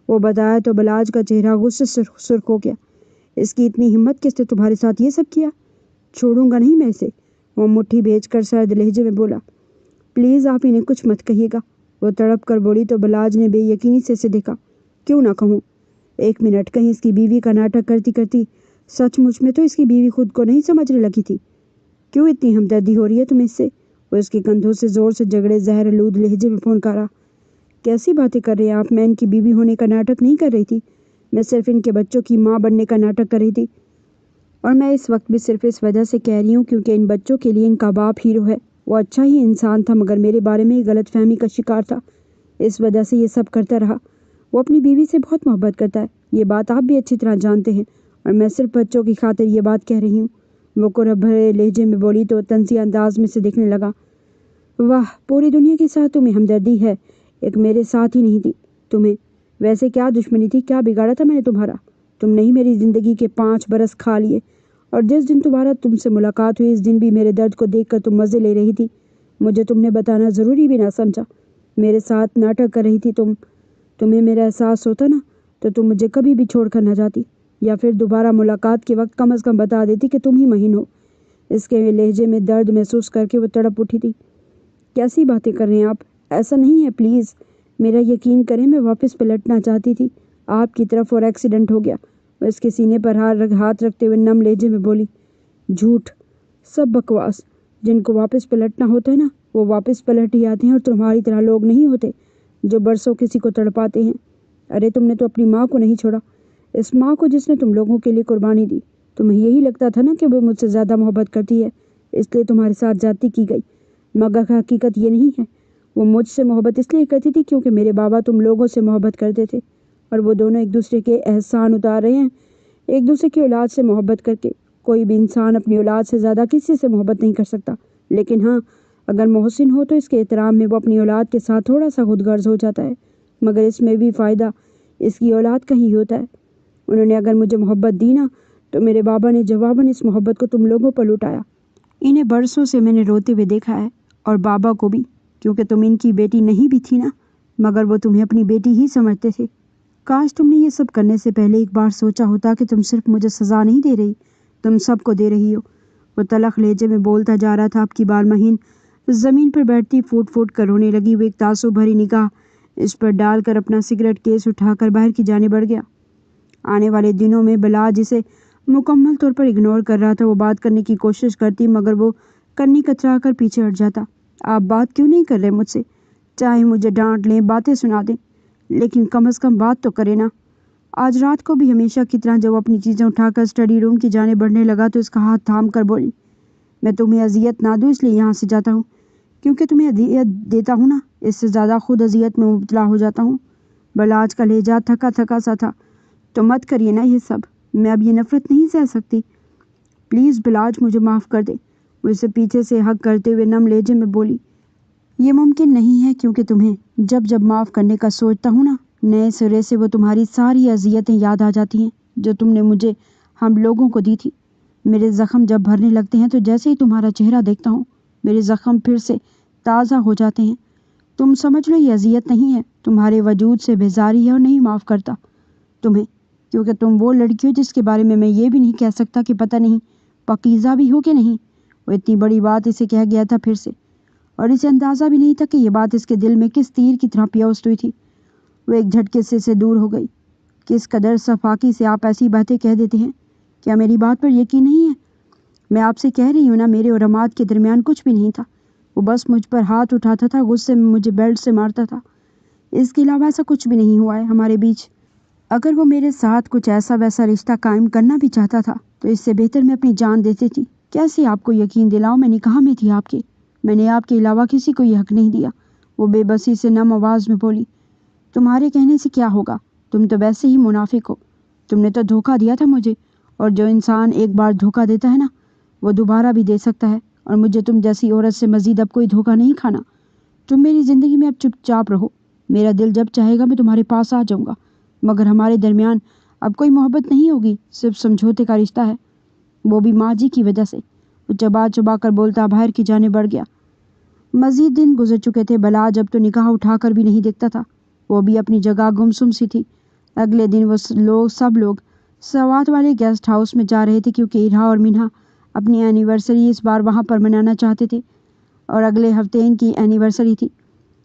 S1: वो बताया तो बलाज का चेहरा गुस्से से सुर्ख हो गया। इसकी इतनी हिम्मत किसने तुम्हारे साथ ये सब किया? छोड़ूंगा नहीं मैं इसे, वो मुट्ठी भेजकर सर्द लहजे में बोला। प्लीज़ आप इन्हें कुछ मत कहिएगा, वो तड़प कर बोली तो बलाज ने बेयकीनी से इसे देखा। क्यों ना कहूँ? एक मिनट, कहीं इसकी बीवी का नाटक करती करती सचमुच में तो इसकी बीवी खुद को नहीं समझने लगी थी? क्यों इतनी हमदर्दी हो रही है तुम्हें इससे? वो इसके कंधों से जोर से जगड़े जहर आलूद लहजे में फुनकारा। कैसी बातें कर रहे हैं आप? मैं इनकी बीवी होने का नाटक नहीं कर रही थी, मैं सिर्फ इनके बच्चों की माँ बनने का नाटक कर रही थी। और मैं इस वक्त भी सिर्फ इस वजह से कह रही हूँ क्योंकि इन बच्चों के लिए इनका बाप हीरो है। वो अच्छा ही इंसान था मगर मेरे बारे में ही गलतफहमी का शिकार था, इस वजह से ये सब करता रहा। वो अपनी बीवी से बहुत मोहब्बत करता है, ये बात आप भी अच्छी तरह जानते हैं, और मैं सिर्फ बच्चों की खातिर ये बात कह रही हूँ। वो कुरब भरे लहजे में बोली तो तंजी अंदाज में से देखने लगा। वाह, पूरी दुनिया के साथ तुम्हें हमदर्दी है, एक मेरे साथ ही नहीं थी तुम्हें। वैसे क्या दुश्मनी थी, क्या बिगाड़ा था मैंने तुम्हारा? तुमने ही मेरी ज़िंदगी के 5 बरस खा लिए और जिस दिन तुम्हारा तुमसे मुलाकात हुई इस दिन भी मेरे दर्द को देखकर तुम मज़े ले रही थी। मुझे तुमने बताना ज़रूरी भी ना समझा, मेरे साथ नाटक कर रही थी तुम। तुम्हें मेरा एहसास होता ना तो तुम मुझे कभी भी छोड़ कर न जाती, या फिर दोबारा मुलाकात के वक्त कम से कम बता देती कि तुम ही महीन हो। इसके लहजे में दर्द महसूस करके वो तड़प उठी थी। कैसी बातें कर रहे हैं आप? ऐसा नहीं है, प्लीज़ मेरा यकीन करें, मैं वापस पलटना चाहती थी आपकी तरफ और एक्सीडेंट हो गया। वह इसके सीने पर हाथ रखते हुए नम लहजे में बोली। झूठ, सब बकवास। जिनको वापस पलटना होता है ना वो वापस पलट ही आते हैं और तुम्हारी तरह लोग नहीं होते जो बरसों किसी को तड़पाते हैं। अरे तुमने तो अपनी माँ को नहीं छोड़ा, इस माँ को जिसने तुम लोगों के लिए कुर्बानी दी। तुम्हें यही लगता था ना कि वो मुझसे ज़्यादा मोहब्बत करती है, इसलिए तुम्हारे साथ जाती की गई। मगर हकीकत ये नहीं है। वो मुझसे मोहब्बत इसलिए करती थी क्योंकि मेरे बाबा तुम लोगों से मोहब्बत करते थे, और वो दोनों एक दूसरे के एहसान उतार रहे हैं एक दूसरे की औलाद से मोहब्बत करके। कोई भी इंसान अपनी औलाद से ज़्यादा किसी से मोहब्बत नहीं कर सकता, लेकिन हाँ, अगर मोहसिन हो तो इसके एहतराम में वो अपनी औलाद के साथ थोड़ा सा खुदगर्ज हो जाता है, मगर इसमें भी फ़ायदा इसकी औलाद का ही होता है। उन्होंने अगर मुझे मोहब्बत दी ना, तो मेरे बाबा ने जवाबन इस मोहब्बत को तुम लोगों पर लुटाया। इन्हें बरसों से मैंने रोते हुए देखा है, और बाबा को भी, क्योंकि तुम इनकी बेटी नहीं भी थी ना, मगर वो तुम्हें अपनी बेटी ही समझते थे। काश तुमने ये सब करने से पहले एक बार सोचा होता कि तुम सिर्फ मुझे सज़ा नहीं दे रही, तुम सबको दे रही हो। वो तलख लहजे में बोलता जा रहा था। आपकी बालमहीन ज़मीन पर बैठती फूट फूट कर रोने लगी। वो एक तासुब भरी निगाह इस पर डालकर अपना सिगरेट केस उठाकर बाहर की जाने बढ़ गया। आने वाले दिनों में बला जिसे मुकम्मल तौर पर इग्नोर कर रहा था, वो बात करने की कोशिश करती, मगर वो कन्नी कतरा कर पीछे हट जाता। आप बात क्यों नहीं कर रहे मुझसे? चाहे मुझे डांट लें, बातें सुना दें, लेकिन कम से कम बात तो करें ना। आज रात को भी हमेशा की तरह जब वो अपनी चीज़ें उठाकर स्टडी रूम की जाने बढ़ने लगा तो इसका हाथ थाम कर बोली, मैं तुम्हें अजियत ना दूँ इसलिए यहाँ से जाता हूँ, क्योंकि तुम्हें अजियत देता हूँ ना, इससे ज़्यादा खुद अजियत में मुबतला हो जाता हूँ। बलाज का लहजा थका थका सा था। तो मत करिए ना ये सब, मैं अब ये नफ़रत नहीं सह सकती। प्लीज़ बिलाज, मुझे माफ़ कर दे। मुझसे पीछे से हक करते हुए नम लहजे में बोली, ये मुमकिन नहीं है, क्योंकि तुम्हें जब जब माफ़ करने का सोचता हूँ ना, नए सिरे से वो तुम्हारी सारी अजियतें याद आ जाती हैं जो तुमने मुझे, हम लोगों को दी थी। मेरे ज़ख़म जब भरने लगते हैं तो जैसे ही तुम्हारा चेहरा देखता हूँ, मेरे ज़ख़म फिर से ताज़ा हो जाते हैं। तुम समझ लो ये अजियत नहीं है, तुम्हारे वजूद से बेजारी है, और नहीं माफ़ करता तुम्हें, क्योंकि तुम वो लड़की हो जिसके बारे में मैं ये भी नहीं कह सकता कि पता नहीं पकीज़ा भी हो कि नहीं। वो इतनी बड़ी बात इसे कह गया था फिर से, और इसे अंदाज़ा भी नहीं था कि ये बात इसके दिल में किस तीर की तरह पियोस्त हुई थी। वो एक झटके से दूर हो गई। किस कदर सफाकी से आप ऐसी बातें कह देते हैं, क्या मेरी बात पर यकीन नहीं है? मैं आपसे कह रही हूँ ना, मेरे और अमाद के दरमियान कुछ भी नहीं था। वो बस मुझ पर हाथ उठाता था, गुस्से में मुझे बेल्ट से मारता था। इसके अलावा ऐसा कुछ भी नहीं हुआ है हमारे बीच। अगर वो मेरे साथ कुछ ऐसा वैसा रिश्ता कायम करना भी चाहता था तो इससे बेहतर मैं अपनी जान देती थी। कैसे आपको यकीन दिलाऊं, मैं निकाह में थी आपके, मैंने आपके अलावा किसी को ये हक नहीं दिया। वो बेबसी से नम आवाज़ में बोली, तुम्हारे कहने से क्या होगा, तुम तो वैसे ही मुनाफिक हो। तुमने तो धोखा दिया था मुझे, और जो इंसान एक बार धोखा देता है ना, वो दोबारा भी दे सकता है, और मुझे तुम जैसी औरत से मज़ीद अब कोई धोखा नहीं खाना। तुम मेरी ज़िंदगी में अब चुपचाप रहो। मेरा दिल जब चाहेगा मैं तुम्हारे पास आ जाऊँगा, मगर हमारे दरमियान अब कोई मोहब्बत नहीं होगी, सिर्फ समझौते का रिश्ता है, वो भी माँ जी की वजह से। वो चबा चबा कर बोलता बाहर की जाने बढ़ गया। मज़ीद दिन गुजर चुके थे। बला जब तो निकाह उठाकर भी नहीं देखता था, वो भी अपनी जगह गुमसुम सी थी। अगले दिन वो सब लोग सवात वाले गेस्ट हाउस में जा रहे थे, क्योंकि इरहा और मिन्हा अपनी एनिवर्सरी इस बार वहाँ पर मनाना चाहते थे, और अगले हफ्ते इनकी एनिवर्सरी थी।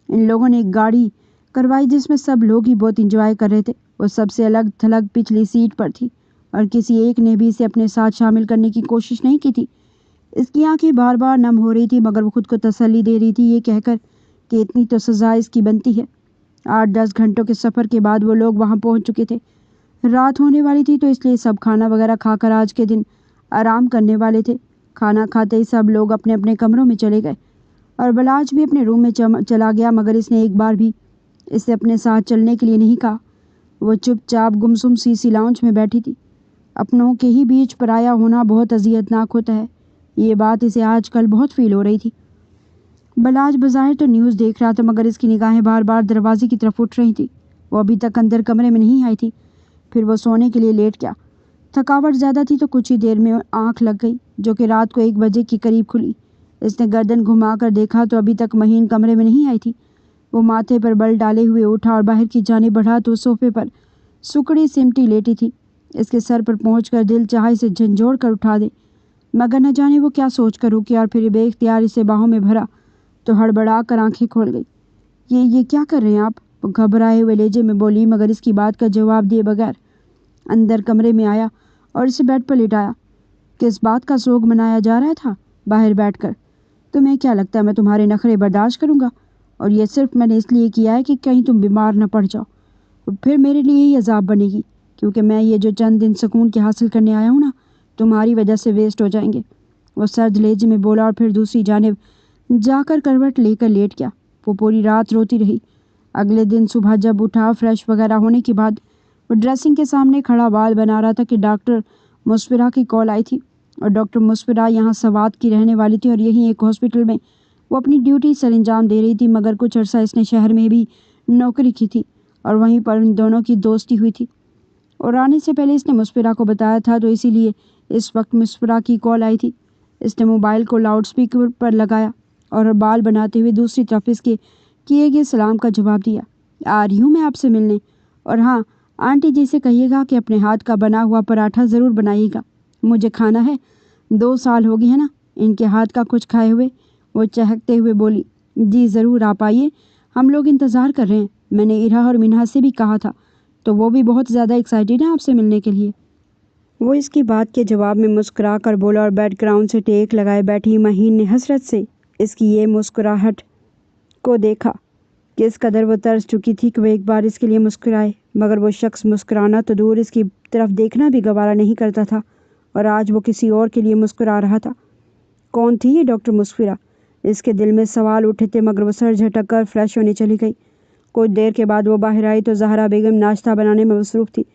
S1: इन लोगों ने एक गाड़ी करवाई जिसमें सब लोग ही बहुत इंजॉय कर रहे थे। वो सबसे अलग थलग पिछली सीट पर थी, और किसी एक ने भी इसे अपने साथ शामिल करने की कोशिश नहीं की थी। इसकी आंखें बार बार नम हो रही थी, मगर वो खुद को तसल्ली दे रही थी ये कहकर कि इतनी तो सज़ा इसकी बनती है। 8-10 घंटों के सफ़र के बाद वो लोग वहाँ पहुँच चुके थे। रात होने वाली थी, तो इसलिए सब खाना वगैरह खाकर आज के दिन आराम करने वाले थे। खाना खाते ही सब लोग अपने अपने कमरों में चले गए, और बलाज भी अपने रूम में चला गया, मगर इसने एक बार भी इसे अपने साथ चलने के लिए नहीं कहा। वो चुपचाप गुमसुम सी लाउंज में बैठी थी। अपनों के ही बीच पराया होना बहुत अजियतनाक होता है, ये बात इसे आजकल बहुत फील हो रही थी। बलाज बज़ाहिर तो न्यूज़ देख रहा था, मगर इसकी निगाहें बार बार दरवाजे की तरफ उठ रही थी। वो अभी तक अंदर कमरे में नहीं आई थी। फिर वो सोने के लिए लेट गया। थकावट ज़्यादा थी तो कुछ ही देर में आँख लग गई, जो कि रात को 1 बजे के करीब खुली। इसने गर्दन घुमाकर देखा तो अभी तक महीन कमरे में नहीं आई थी। वो माथे पर बल डाले हुए उठा और बाहर की जाने बढ़ा तो सोफे पर सुकड़ी सिमटी लेटी थी। इसके सर पर पहुंचकर दिल चाहा इसे झंझोड़ कर उठा दे, मगर न जाने वो क्या सोच कर रुकी, और फिर बेख्तियार इसे बाहों में भरा तो हड़बड़ा कर आंखें खोल गई। ये क्या कर रहे हैं आप? वो घबराए हुए लहजे में बोली, मगर इसकी बात का जवाब दिए बगैर अंदर कमरे में आया और इसे बेड पर लिटाया। किस बात का सोग मनाया जा रहा था बाहर बैठकर? तुम्हें क्या लगता है मैं तुम्हारे नखरे बर्दाश्त करूंगा? और ये सिर्फ मैंने इसलिए किया है कि कहीं तुम बीमार न पड़ जाओ, और फिर मेरे लिए ही अजाब बनेगी, क्योंकि मैं ये जो चंद दिन सुकून के हासिल करने आया हूँ ना, तुम्हारी वजह से वेस्ट हो जाएंगे। वो सर्द लहजे में बोला, और फिर दूसरी जानिब जाकर करवट लेकर लेट गया। वो पूरी रात रोती रही। अगले दिन सुबह जब उठा, फ्रेश वगैरह होने के बाद वो ड्रेसिंग के सामने खड़ा बाल बना रहा था कि डॉक्टर मुस्फिरा की कॉल आई थी। और डॉक्टर मुस्फिरा यहाँ सवात की रहने वाली थी और यहीं एक हॉस्पिटल में वो अपनी ड्यूटी सरंजाम दे रही थी। मगर कुछ अर्सा इसने शहर में भी नौकरी की थी और वहीं पर इन दोनों की दोस्ती हुई थी। और आने से पहले इसने मुस्फिरा को बताया था, तो इसीलिए इस वक्त मुस्फिरा की कॉल आई थी। इसने मोबाइल को लाउड स्पीकर पर लगाया और बाल बनाते हुए दूसरी तरफ इसके किए गए सलाम का जवाब दिया। आ रही हूँ मैं आपसे मिलने, और हाँ, आंटी जी से कहिएगा कि अपने हाथ का बना हुआ पराठा ज़रूर बनाइएगा, मुझे खाना है। 2 साल हो गए हैं ना इनके हाथ का कुछ खाए हुए। वो चहकते हुए बोली, जी ज़रूर, आप आइए, हम लोग इंतज़ार कर रहे हैं। मैंने इरा और मिन्हा से भी कहा था, तो वो भी बहुत ज़्यादा एक्साइटेड है आपसे मिलने के लिए। वो इसकी बात के जवाब में मुस्कुरा कर बोला और बैकग्राउंड से टेक लगाए बैठी महीन ने हसरत से इसकी ये मुस्कुराहट को देखा। किस कदर वो तरस चुकी थी कि वो एक बार इसके लिए मुस्कुराए। मगर वो शख्स मुस्कुराना तो दूर, इसकी तरफ देखना भी गवारा नहीं करता था, और आज वो किसी और के लिए मुस्कुरा रहा था। कौन थी ये डॉक्टर मुस्फिरा? इसके दिल में सवाल उठे थे, मगर वो सर झटक कर फ्रेश होने चली गई। कुछ देर के बाद वो बाहर आई तो ज़हरा बेगम नाश्ता बनाने में मसरूफ़ थी।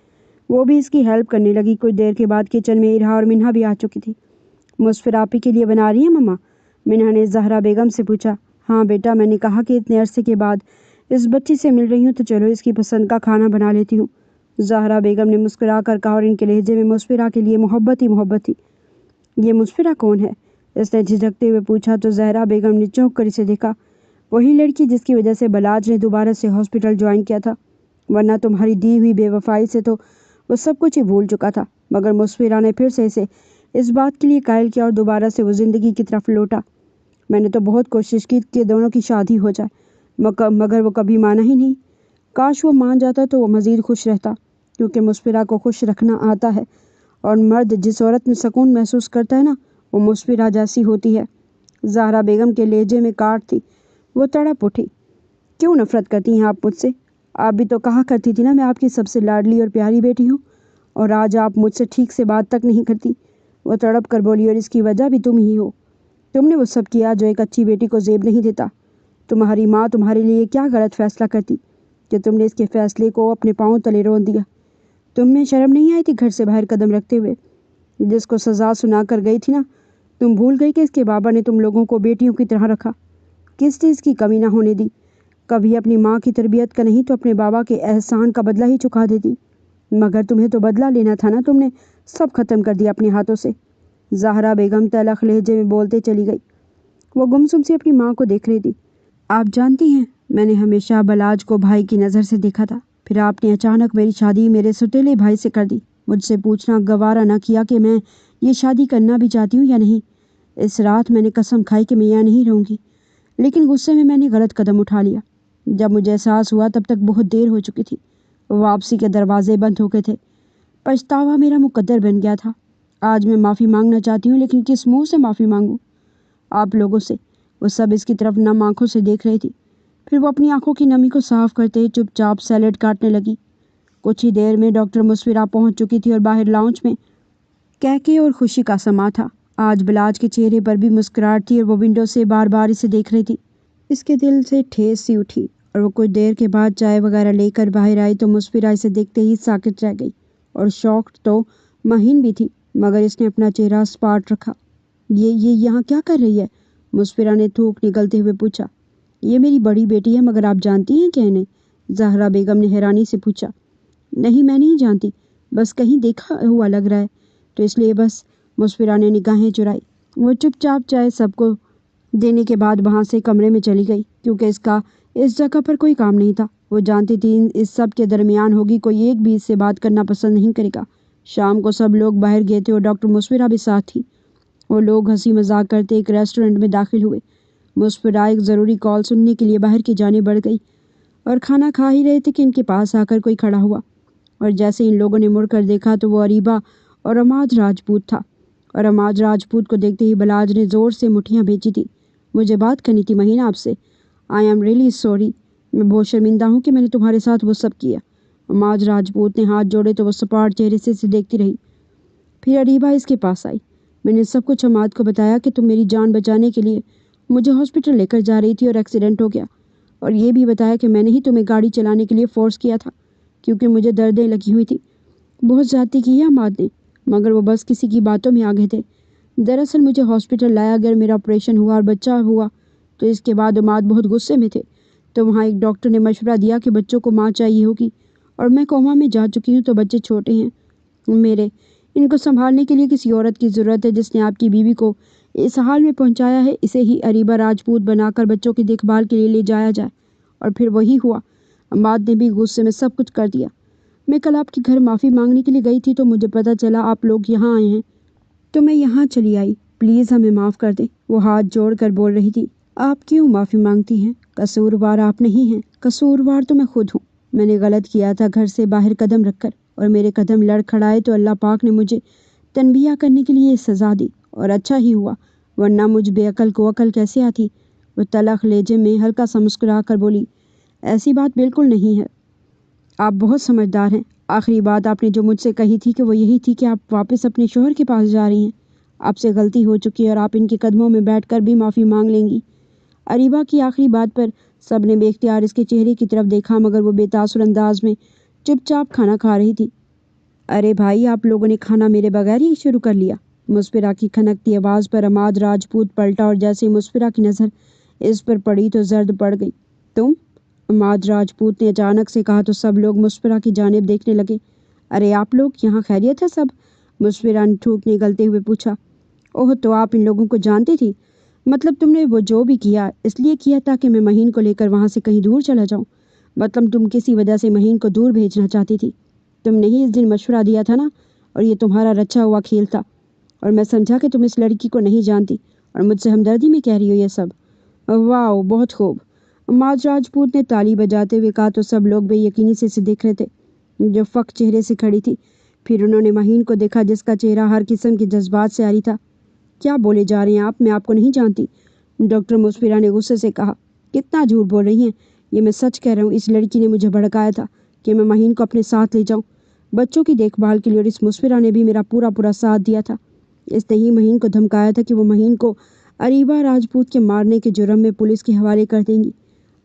S1: वो भी इसकी हेल्प करने लगी। कुछ देर के बाद किचन में इरा और मिन्हा भी आ चुकी थी। मुस्फिरा आप ही के लिए बना रही हैं मम्मा? मिन्हा ने ज़हरा बेगम से पूछा। हाँ बेटा, मैंने कहा कि इतने अरसे के बाद इस बच्ची से मिल रही हूँ तो चलो इसकी पसंद का खाना बना लेती हूँ, ज़हरा बेगम ने मुस्कुरा कर कहा, और इनके लहजे में मुस्फिरा के लिए मोहब्बत ही मोहब्बत थी। ये मुस्फिरा कौन है? इसने झिझकते हुए पूछा तो ज़हरा बेगम ने चौंक कर इसे देखा। वही लड़की जिसकी वजह से बलाज ने दोबारा से हॉस्पिटल ज्वाइन किया था, वरना तुम्हारी दी हुई बेवफाई से तो वो सब कुछ ही भूल चुका था। मगर मुस्फिरा ने फिर से इसे इस बात के लिए कायल किया और दोबारा से वो ज़िंदगी की तरफ लौटा। मैंने तो बहुत कोशिश की कि दोनों की शादी हो जाए, मगर वो कभी माना ही नहीं। काश वो मान जाता तो वो मज़ीद खुश रहता, क्योंकि मुस्फिरा को खुश रखना आता है, और मर्द जिस औरत में सुकून महसूस करता है ना, वो मुस्फिरा जैसी होती है। ज़हरा बेगम के लहजे में काट थी। वो तड़प उठी। क्यों नफ़रत करती हैं आप मुझसे? आप भी तो कहा करती थी ना मैं आपकी सबसे लाडली और प्यारी बेटी हूँ, और आज आप मुझसे ठीक से बात तक नहीं करती। वो तड़प कर बोली, और इसकी वजह भी तुम ही हो। तुमने वो सब किया जो एक अच्छी बेटी को ज़ेब नहीं देता। तुम्हारी माँ तुम्हारे लिए क्या गलत फ़ैसला करती कि तुमने इसके फ़ैसले को अपने पाँव तले रोन दिया? तुम्हें शर्म नहीं आई थी घर से बाहर कदम रखते हुए? जिसको सज़ा सुना कर गई थी ना, तुम भूल गई कि इसके बाबा ने तुम लोगों को बेटियों की तरह रखा, किस चीज़ की कमी ना होने दी। कभी अपनी माँ की तरबियत का नहीं तो अपने बाबा के एहसान का बदला ही चुका देती। मगर तुम्हें तो बदला लेना था ना, तुमने सब ख़त्म कर दिया अपने हाथों से। ज़हरा बेगम तलख लहजे में बोलते चली गई। वो गुमसुम से अपनी माँ को देख रही थी। आप जानती हैं, मैंने हमेशा बलाज को भाई की नज़र से देखा था, फिर आपने अचानक मेरी शादी मेरे सौतेले भाई से कर दी। मुझसे पूछना गवारा न किया कि मैं ये शादी करना भी चाहती हूँ या नहीं। इस रात मैंने कसम खाई कि मैं यहाँ नहीं रहूँगी, लेकिन गुस्से में मैंने गलत कदम उठा लिया। जब मुझे एहसास हुआ तब तक बहुत देर हो चुकी थी। वापसी के दरवाजे बंद हो गए थे। पछतावा मेरा मुकद्दर बन गया था। आज मैं माफ़ी मांगना चाहती हूँ, लेकिन किस मुँह से माफ़ी मांगूँ? आप लोगों से। वो सब इसकी तरफ नम आंखों से देख रही थी। फिर वो अपनी आंखों की नमी को साफ करते चुपचाप सैलेड काटने लगी। कुछ ही देर में डॉक्टर मुस्फिरा पहुंच चुकी थी और बाहर लाउंज में कहके और खुशी का समा था। आज बलाज के चेहरे पर भी मुस्कुराहट थी और वो विंडो से बार बार इसे देख रही थी। इसके दिल से ठेस सी उठी और वो कुछ देर के बाद चाय वगैरह लेकर बाहर आई तो मुस्फिरा इसे देखते ही साकित रह गई, और शॉक्ड तो महीन भी थी, मगर इसने अपना चेहरा सपाट रखा। ये यहाँ क्या कर रही है? मुस्फिरा ने थूक निकलते हुए पूछा। ये मेरी बड़ी बेटी है, मगर आप जानती हैं क्या इन्हें? ज़हरा बेगम ने हैरानी से पूछा। नहीं, मैं नहीं जानती, बस कहीं देखा हुआ लग रहा है, तो इसलिए बस। मुस्फिरा ने निगाहें चुराई। वो चुपचाप चाय सबको देने के बाद वहाँ से कमरे में चली गई, क्योंकि इसका इस जगह पर कोई काम नहीं था। वो जानती थी इस सब के दरमियान होगी कोई एक भी इससे बात करना पसंद नहीं करेगा। शाम को सब लोग बाहर गए थे और डॉक्टर मुस्फिरा भी साथ थी। वो लोग हंसी मजाक करते एक रेस्टोरेंट में दाखिल हुए। मुस्फिरा एक ज़रूरी कॉल सुनने के लिए बाहर की जाने बढ़ गई, और खाना खा ही रहे थे कि इनके पास आकर कोई खड़ा हुआ, और जैसे इन लोगों ने मुड़कर देखा तो वो अरीबा और अमाज राजपूत था। और अमाज राजपूत को देखते ही बलाज ने ज़ोर से मुठ्ठियाँ भेजी थी। मुझे बात करनी थी महीना आपसे। आई एम रियली सॉरी, मैं बहुत शर्मिंदा हूँ कि मैंने तुम्हारे साथ वो सब किया। अमाज राजपूत ने हाथ जोड़े तो वो सपाट चेहरे से इसे देखती रही। फिर अरीबा इसके पास आई। मैंने सब कुछ अमाद को बताया कि तुम मेरी जान बचाने के लिए मुझे हॉस्पिटल लेकर जा रही थी और एक्सीडेंट हो गया, और ये भी बताया कि मैंने ही तुम्हें गाड़ी चलाने के लिए फोर्स किया था क्योंकि मुझे दर्दें लगी हुई थी। बहुत ज़्यादती की है अमाद ने, मगर वो बस किसी की बातों में आ गए थे। दरअसल मुझे हॉस्पिटल लाया गया, मेरा ऑपरेशन हुआ और बच्चा हुआ, तो इसके बाद अमाद बहुत गुस्से में थे। तो वहाँ एक डॉक्टर ने मशवरा दिया कि बच्चों को माँ चाहिए होगी, और मैं कोमा में जा चुकी हूँ, तो बच्चे छोटे हैं मेरे, इनको संभालने के लिए किसी औरत की ज़रूरत है जिसने आपकी बीवी को इस हाल में पहुंचाया है। इसे ही अरीबा राजपूत बनाकर बच्चों की देखभाल के लिए ले जाया जाए। और फिर वही हुआ। अमाद ने भी गुस्से में सब कुछ कर दिया। मैं कल आपके घर माफ़ी मांगने के लिए गई थी, तो मुझे पता चला आप लोग यहाँ आए हैं, तो मैं यहाँ चली आई। प्लीज़ हमें माफ़ कर दें। वो हाथ जोड़ कर बोल रही थी। आप क्यों माफ़ी मांगती हैं? कसूरवार आप नहीं हैं, कसूरवार तो मैं खुद हूँ। मैंने गलत किया था घर से बाहर कदम रखकर, और मेरे कदम लड़खड़ाए तो अल्लाह पाक ने मुझे तनबिया करने के लिए सज़ा दी, और अच्छा ही हुआ, वरना मुझ बेअकल को अकल कैसे आती। वो तलख लहजे में हल्का सा मुस्कुरा कर बोली, ऐसी बात बिल्कुल नहीं है, आप बहुत समझदार हैं। आखिरी बात आपने जो मुझसे कही थी कि वो यही थी कि आप वापस अपने शोहर के पास जा रही हैं। आपसे गलती हो चुकी है और आप इनके कदमों में बैठकर भी माफ़ी मांग लेंगी। अरीबा की आखिरी बात पर सब ने बेख्तियार इसके चेहरे की तरफ देखा, मगर वो बेतासुर अंदाज में चुपचाप खाना खा रही थी। अरे भाई, आप लोगों ने खाना मेरे बगैर ही शुरू कर लिया। मुस्फिरा की खनकती आवाज़ पर अमाद राजपूत पलटा, और जैसे ही मुस्फिरा की नज़र इस पर पड़ी तो जर्द पड़ गई। तुम? अमाद राजपूत ने अचानक से कहा, तो सब लोग मुस्फिरा की जानिब देखने लगे। अरे आप लोग यहाँ खैरियत है सब? मुस्फिरा ने थूक निगलते हुए पूछा। ओह, तो आप इन लोगों को जानती थी? मतलब तुमने वो जो भी किया इसलिए किया ताकि मैं महीन को लेकर वहाँ से कहीं दूर चला जाऊँ? मतलब तुम किसी वजह से महीन को दूर भेजना चाहती थी? तुमने ही इस दिन मशवरा दिया था ना, और ये तुम्हारा रचा हुआ खेल था, और मैं समझा कि तुम इस लड़की को नहीं जानती और मुझसे हमदर्दी में कह रही हो ये सब। वाह, बहुत खूब। अमाद राजपूत ने ताली बजाते हुए कहा, तो सब लोग बेयकीनी से देख रहे थे जो फ़क चेहरे से खड़ी थी। फिर उन्होंने महीन को देखा जिसका चेहरा हर किस्म के जज्बात से आ रही था। क्या बोले जा रहे हैं आप? मैं आपको नहीं जानती। डॉक्टर मुस्फिरा ने गुस्से से कहा। कितना झूठ बोल रही हैं? ये मैं सच कह रहा हूँ। इस लड़की ने मुझे भड़काया था कि मैं महीन को अपने साथ ले जाऊँ बच्चों की देखभाल के लिए, और इस मुस्फिरा ने भी मेरा पूरा पूरा साथ दिया था। इसने ही महीन को धमकाया था कि वो महीन को अरीबा राजपूत के मारने के जुर्म में पुलिस के हवाले कर देंगी।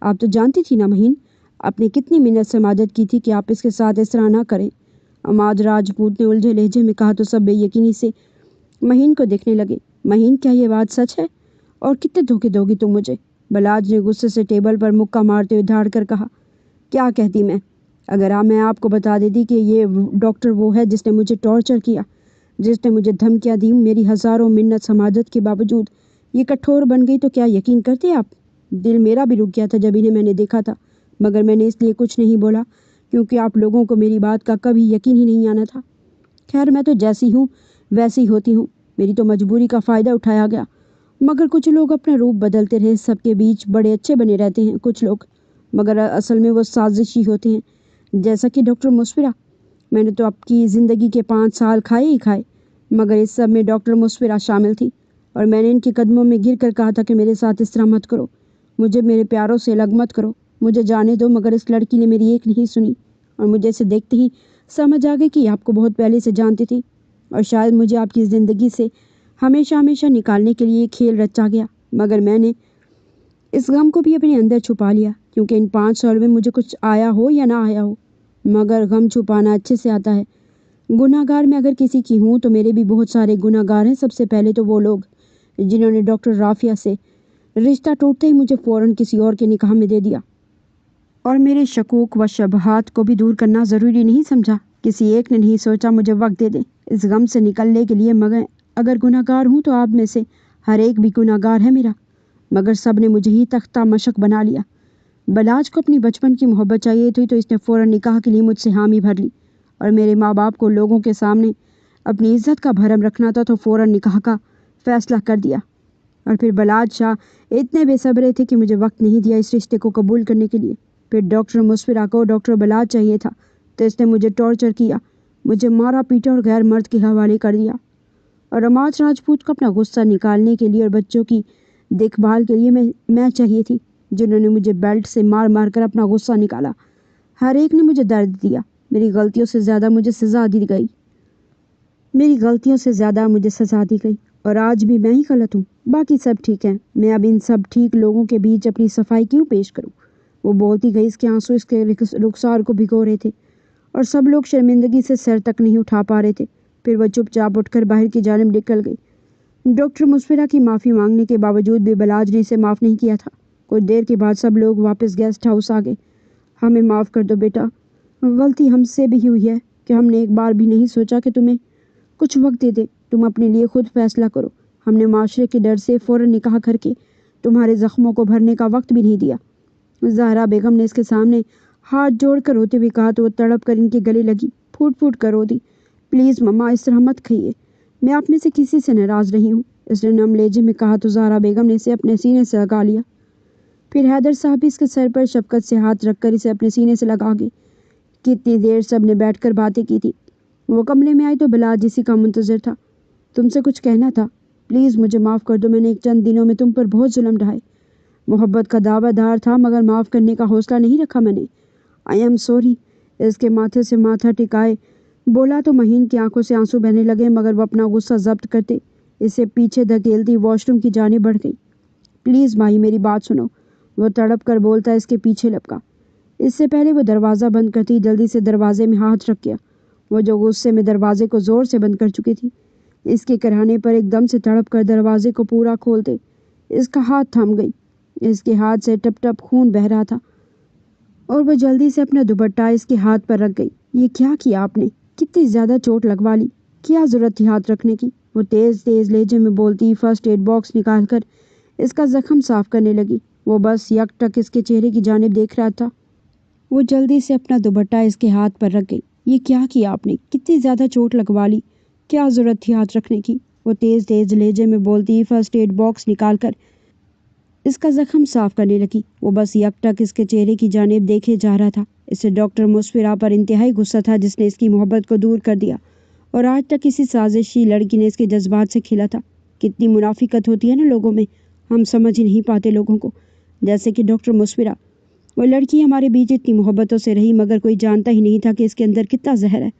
S1: आप तो जानती थी ना महीन, आपने कितनी मिन्नत से मदद की थी कि आप इसके साथ इस तरह ना करें। अमाद राजपूत ने उलझे लहजे में कहा, तो सब बेयकीनी से महीन को देखने लगे। महीन, क्या ये बात सच है? और कितने धोखे दोगी तुम मुझे? बलाज ने गुस्से से टेबल पर मुक्का मारते हुए धाड़ कर कहा। क्या कहती मैं? अगर मैं आपको बता देती कि ये डॉक्टर वो है जिसने मुझे टॉर्चर किया, जिसने मुझे धमकियाँ दी, मेरी हज़ारों मिन्नत समाजत के बावजूद ये कठोर बन गई, तो क्या यकीन करते आप? दिल मेरा भी रुक गया था जब इन्हें मैंने देखा था, मगर मैंने इसलिए कुछ नहीं बोला क्योंकि आप लोगों को मेरी बात का कभी यकीन ही नहीं आना था। खैर, मैं तो जैसी हूँ वैसी होती हूँ। मेरी तो मजबूरी का फ़ायदा उठाया गया, मगर कुछ लोग अपना रूप बदलते रहे। सबके बीच बड़े अच्छे बने रहते हैं कुछ लोग, मगर असल में वो साजिशी होते हैं, जैसा कि डॉक्टर मुस्फिरा। मैंने तो आपकी ज़िंदगी के 5 साल खाए ही खाए, मगर इस सब में डॉक्टर मुस्फिरा शामिल थी, और मैंने इनके कदमों में गिर कर कहा था कि मेरे साथ इस तरह मत करो, मुझे मेरे प्यारों से अलग मत करो, मुझे जाने दो। मगर इस लड़की ने मेरी एक नहीं सुनी, और मुझे इसे देखते ही समझ आ गई कि आपको बहुत पहले से जानती थी, और शायद मुझे आपकी ज़िंदगी से हमेशा हमेशा निकालने के लिए खेल रचा गया। मगर मैंने इस गम को भी अपने अंदर छुपा लिया, क्योंकि इन 5 साल में मुझे कुछ आया हो या ना आया हो, मगर गम छुपाना अच्छे से आता है। गुनाहगार मैं अगर किसी की हूँ तो मेरे भी बहुत सारे गुनाहगार हैं। सबसे पहले तो वो लोग जिन्होंने डॉक्टर राफिया से रिश्ता टूटते ही मुझे फ़ौरन किसी और के निकाह में दे दिया, और मेरे शकूक व शबहात को भी दूर करना ज़रूरी नहीं समझा। किसी एक ने नहीं सोचा मुझे वक्त दे दे इस गम से निकलने के लिए। मगर अगर गुनाहगार हूँ तो आप में से हर एक भी गुनाहगार है मेरा, मगर सब ने मुझे ही तख्ता मशक बना लिया। बलाज को अपनी बचपन की मोहब्बत चाहिए थी, तो इसने फ़ौरन निकाह के लिए मुझसे हामी भर ली, और मेरे माँ बाप को लोगों के सामने अपनी इज्जत का भरम रखना था, तो फ़ौरन निकाह का फ़ैसला कर दिया। और फिर बलाज शाह इतने बेसब्रे थे कि मुझे वक्त नहीं दिया इस रिश्ते को कबूल करने के लिए। फिर डॉक्टर मुस्फिरा को डॉक्टर बलाज चाहिए था, तो इसने मुझे टॉर्चर किया, मुझे मारा पीटा और गैर मर्द के हवाले कर दिया। और अमाद राजपूत को अपना गुस्सा निकालने के लिए और बच्चों की देखभाल के लिए मैं चाहिए थी, जिन्होंने मुझे बेल्ट से मार मार कर अपना गुस्सा निकाला। हर एक ने मुझे दर्द दिया। मेरी गलतियों से ज़्यादा मुझे सज़ा दी गई, मेरी गलतियों से ज़्यादा मुझे सज़ा दी गई, और आज भी मैं ही गलत हूँ। बाकी सब ठीक हैं। मैं अब इन सब ठीक लोगों के बीच अपनी सफाई क्यों पेश करूं? वो बोलती गई। इसके आंसू इसके रुखसार को भिगो रहे थे और सब लोग शर्मिंदगी से सर तक नहीं उठा पा रहे थे। फिर वह चुपचाप उठकर बाहर की जानिब निकल गई। डॉक्टर मुस्फिरा की माफ़ी मांगने के बावजूद भी बलाज ने इसे माफ़ नहीं किया था। कुछ देर के बाद सब लोग वापस गेस्ट हाउस आ गए। हमें माफ़ कर दो बेटा, गलती हमसे भी हुई है कि हमने एक बार भी नहीं सोचा कि तुम्हें कुछ वक्त दे दे। तुम अपने लिए खुद फैसला करो। हमने माशरे के डर से फ़ौरन निकाह करके तुम्हारे ज़ख्मों को भरने का वक्त भी नहीं दिया। ज़हरा बेगम ने इसके सामने हाथ जोड़कर रोते हुए कहा तो वो तड़प कर इनके गले लगी, फूट फूट कर रो दी। प्लीज़ मम्मा, इस तरह मत कहिए, मैं आप में से किसी से नाराज़ नहीं हूँ, इसने नम लहजे में कहा तो ज़हरा बेगम ने इसे अपने सीने से लगा लिया। फिर हैदर साहब इसके सर पर शफकत से हाथ रखकर इसे अपने सीने से लगा गए। कितनी देर सब ने बैठकर बातें की थी। वो कमरे में आई तो बिलाल इसी का मुंतज़िर था। तुमसे कुछ कहना था, प्लीज़ मुझे माफ़ कर दो, मैंने एक चंद दिनों में तुम पर बहुत जुल्म ढाए। मोहब्बत का दावादार था मगर माफ़ करने का हौसला नहीं रखा मैंने। I am sorry. इसके माथे से माथा टिकाए बोला तो महीन की आंखों से आंसू बहने लगे मगर वो अपना गुस्सा जब्त करते इसे पीछे धकेलती वॉशरूम की जाने बढ़ गई। प्लीज़ माही, मेरी बात सुनो, वो तड़प कर बोलता इसके पीछे लपका। इससे पहले वो दरवाज़ा बंद करती जल्दी से दरवाजे में हाथ रख गया। वो जो गुस्से में दरवाजे को ज़ोर से बंद कर चुकी थी, इसके कराने पर एकदम से तड़प कर दरवाजे को पूरा खोलते इसका हाथ थम गई। इसके हाथ से टप टप खून बह रहा था और वह जल्दी से अपना दुपट्टा इसके हाथ पर रख गई। ये क्या किया आपने? कितनी ज़्यादा चोट लगवा ली, क्या ज़रूरत थी हाथ रखने की? वो तेज़ तेज़ लहजे में बोलती फर्स्ट एड बॉक्स निकाल कर इसका ज़ख्म साफ करने लगी। वो बस यकटक इसके चेहरे की जानिब देख रहा था। वो जल्दी से अपना दुपट्टा इसके हाथ पर रख गई। ये क्या किया आपने? कितनी ज़्यादा चोट लगवा ली, क्या ज़रूरत थी हाथ रखने की? वो तेज़ तेज़ लहजे में बोलती फर्स्ट एड बॉक्स निकाल कर इसका ज़ख्म साफ करने लगी। वो बस यकटक इसके चेहरे की जानिब देखे जा रहा था। इससे डॉक्टर मुस्फिरा पर इंतहाई गुस्सा था जिसने इसकी मोहब्बत को दूर कर दिया और आज तक किसी साजिशी लड़की ने इसके जज्बात से खिला था। कितनी मुनाफिकत होती है ना लोगों में, हम समझ ही नहीं पाते लोगों को। जैसे कि डॉक्टर मुस्फिरा, वो लड़की हमारे बीच इतनी मोहब्बतों से रही मगर कोई जानता ही नहीं था कि इसके अंदर कितना जहर है।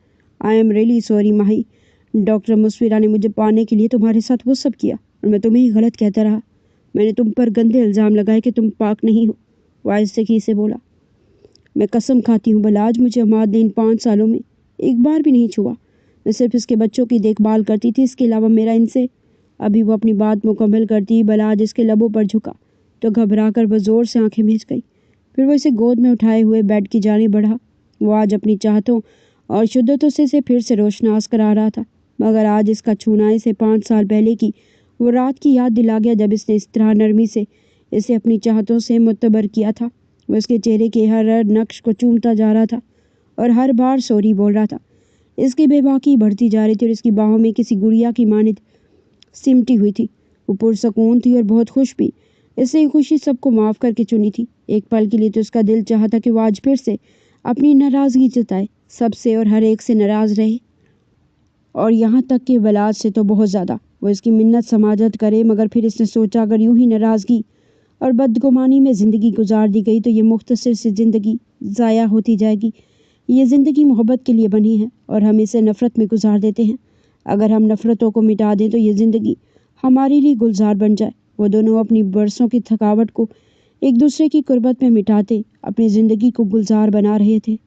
S1: I am really sorry Mahi, doctor Musfira ने मुझे पाने के लिए तुम्हारे साथ वो सब किया और मैं तुम्हें ही गलत कहता रहा। मैंने तुम पर गंदे इल्ज़ाम लगाए कि तुम पाक नहीं हो। वो आहिस्ते से बोला। मैं कसम खाती हूँ बलाज, मुझे अमाद ने इन 5 सालों में एक बार भी नहीं छुआ। मैं सिर्फ इसके बच्चों की देखभाल करती थी, इसके अलावा मेरा इनसे। अभी वो अपनी बात मुकम्मल करती बलाज इसके लबों पर झुका तो घबरा कर वह ज़ोर से आंखें मीच गई। फिर वो इसे गोद में उठाए हुए बेड की जानिब बढ़ा। वो आज अपनी चाहतों और शुद्धतों से इसे फिर से रोशनास करा रहा था मगर आज इसका छूना इसे 5 साल पहले की वो रात की याद दिला गया जब इसने इस तरह नरमी से इसे अपनी चाहतों से मुतबर किया था। वो उसके चेहरे के हर नक्श को चूमता जा रहा था और हर बार सॉरी बोल रहा था। इसकी बेबाकी बढ़ती जा रही थी और इसकी बाहों में किसी गुड़िया की मानिद सिमटी हुई थी। वो पुरसकून थी और बहुत खुश भी। इससे खुशी सबको माफ़ करके चुनी थी। एक पल के लिए तो उसका दिल चाहता कि वो आज फिर से अपनी नाराज़गी जताए, सबसे और हर एक से नाराज़ रहे और यहाँ तक कि बलाज से तो बहुत ज़्यादा। वो इसकी मिन्नत समाजत करे मगर फिर इसने सोचा अगर यूं ही नाराज़गी और बदगुमानी में ज़िंदगी गुजार दी गई तो ये मुख्तसर से ज़िंदगी ज़ाया होती जाएगी। ये ज़िंदगी मोहब्बत के लिए बनी है और हम इसे नफ़रत में गुजार देते हैं। अगर हम नफ़रतों को मिटा दें तो ये ज़िंदगी हमारे लिए गुलजार बन जाए। वो दोनों अपनी बरसों की थकावट को एक दूसरे की कुर्बत में मिटाते अपनी ज़िंदगी को गुलजार बना रहे थे।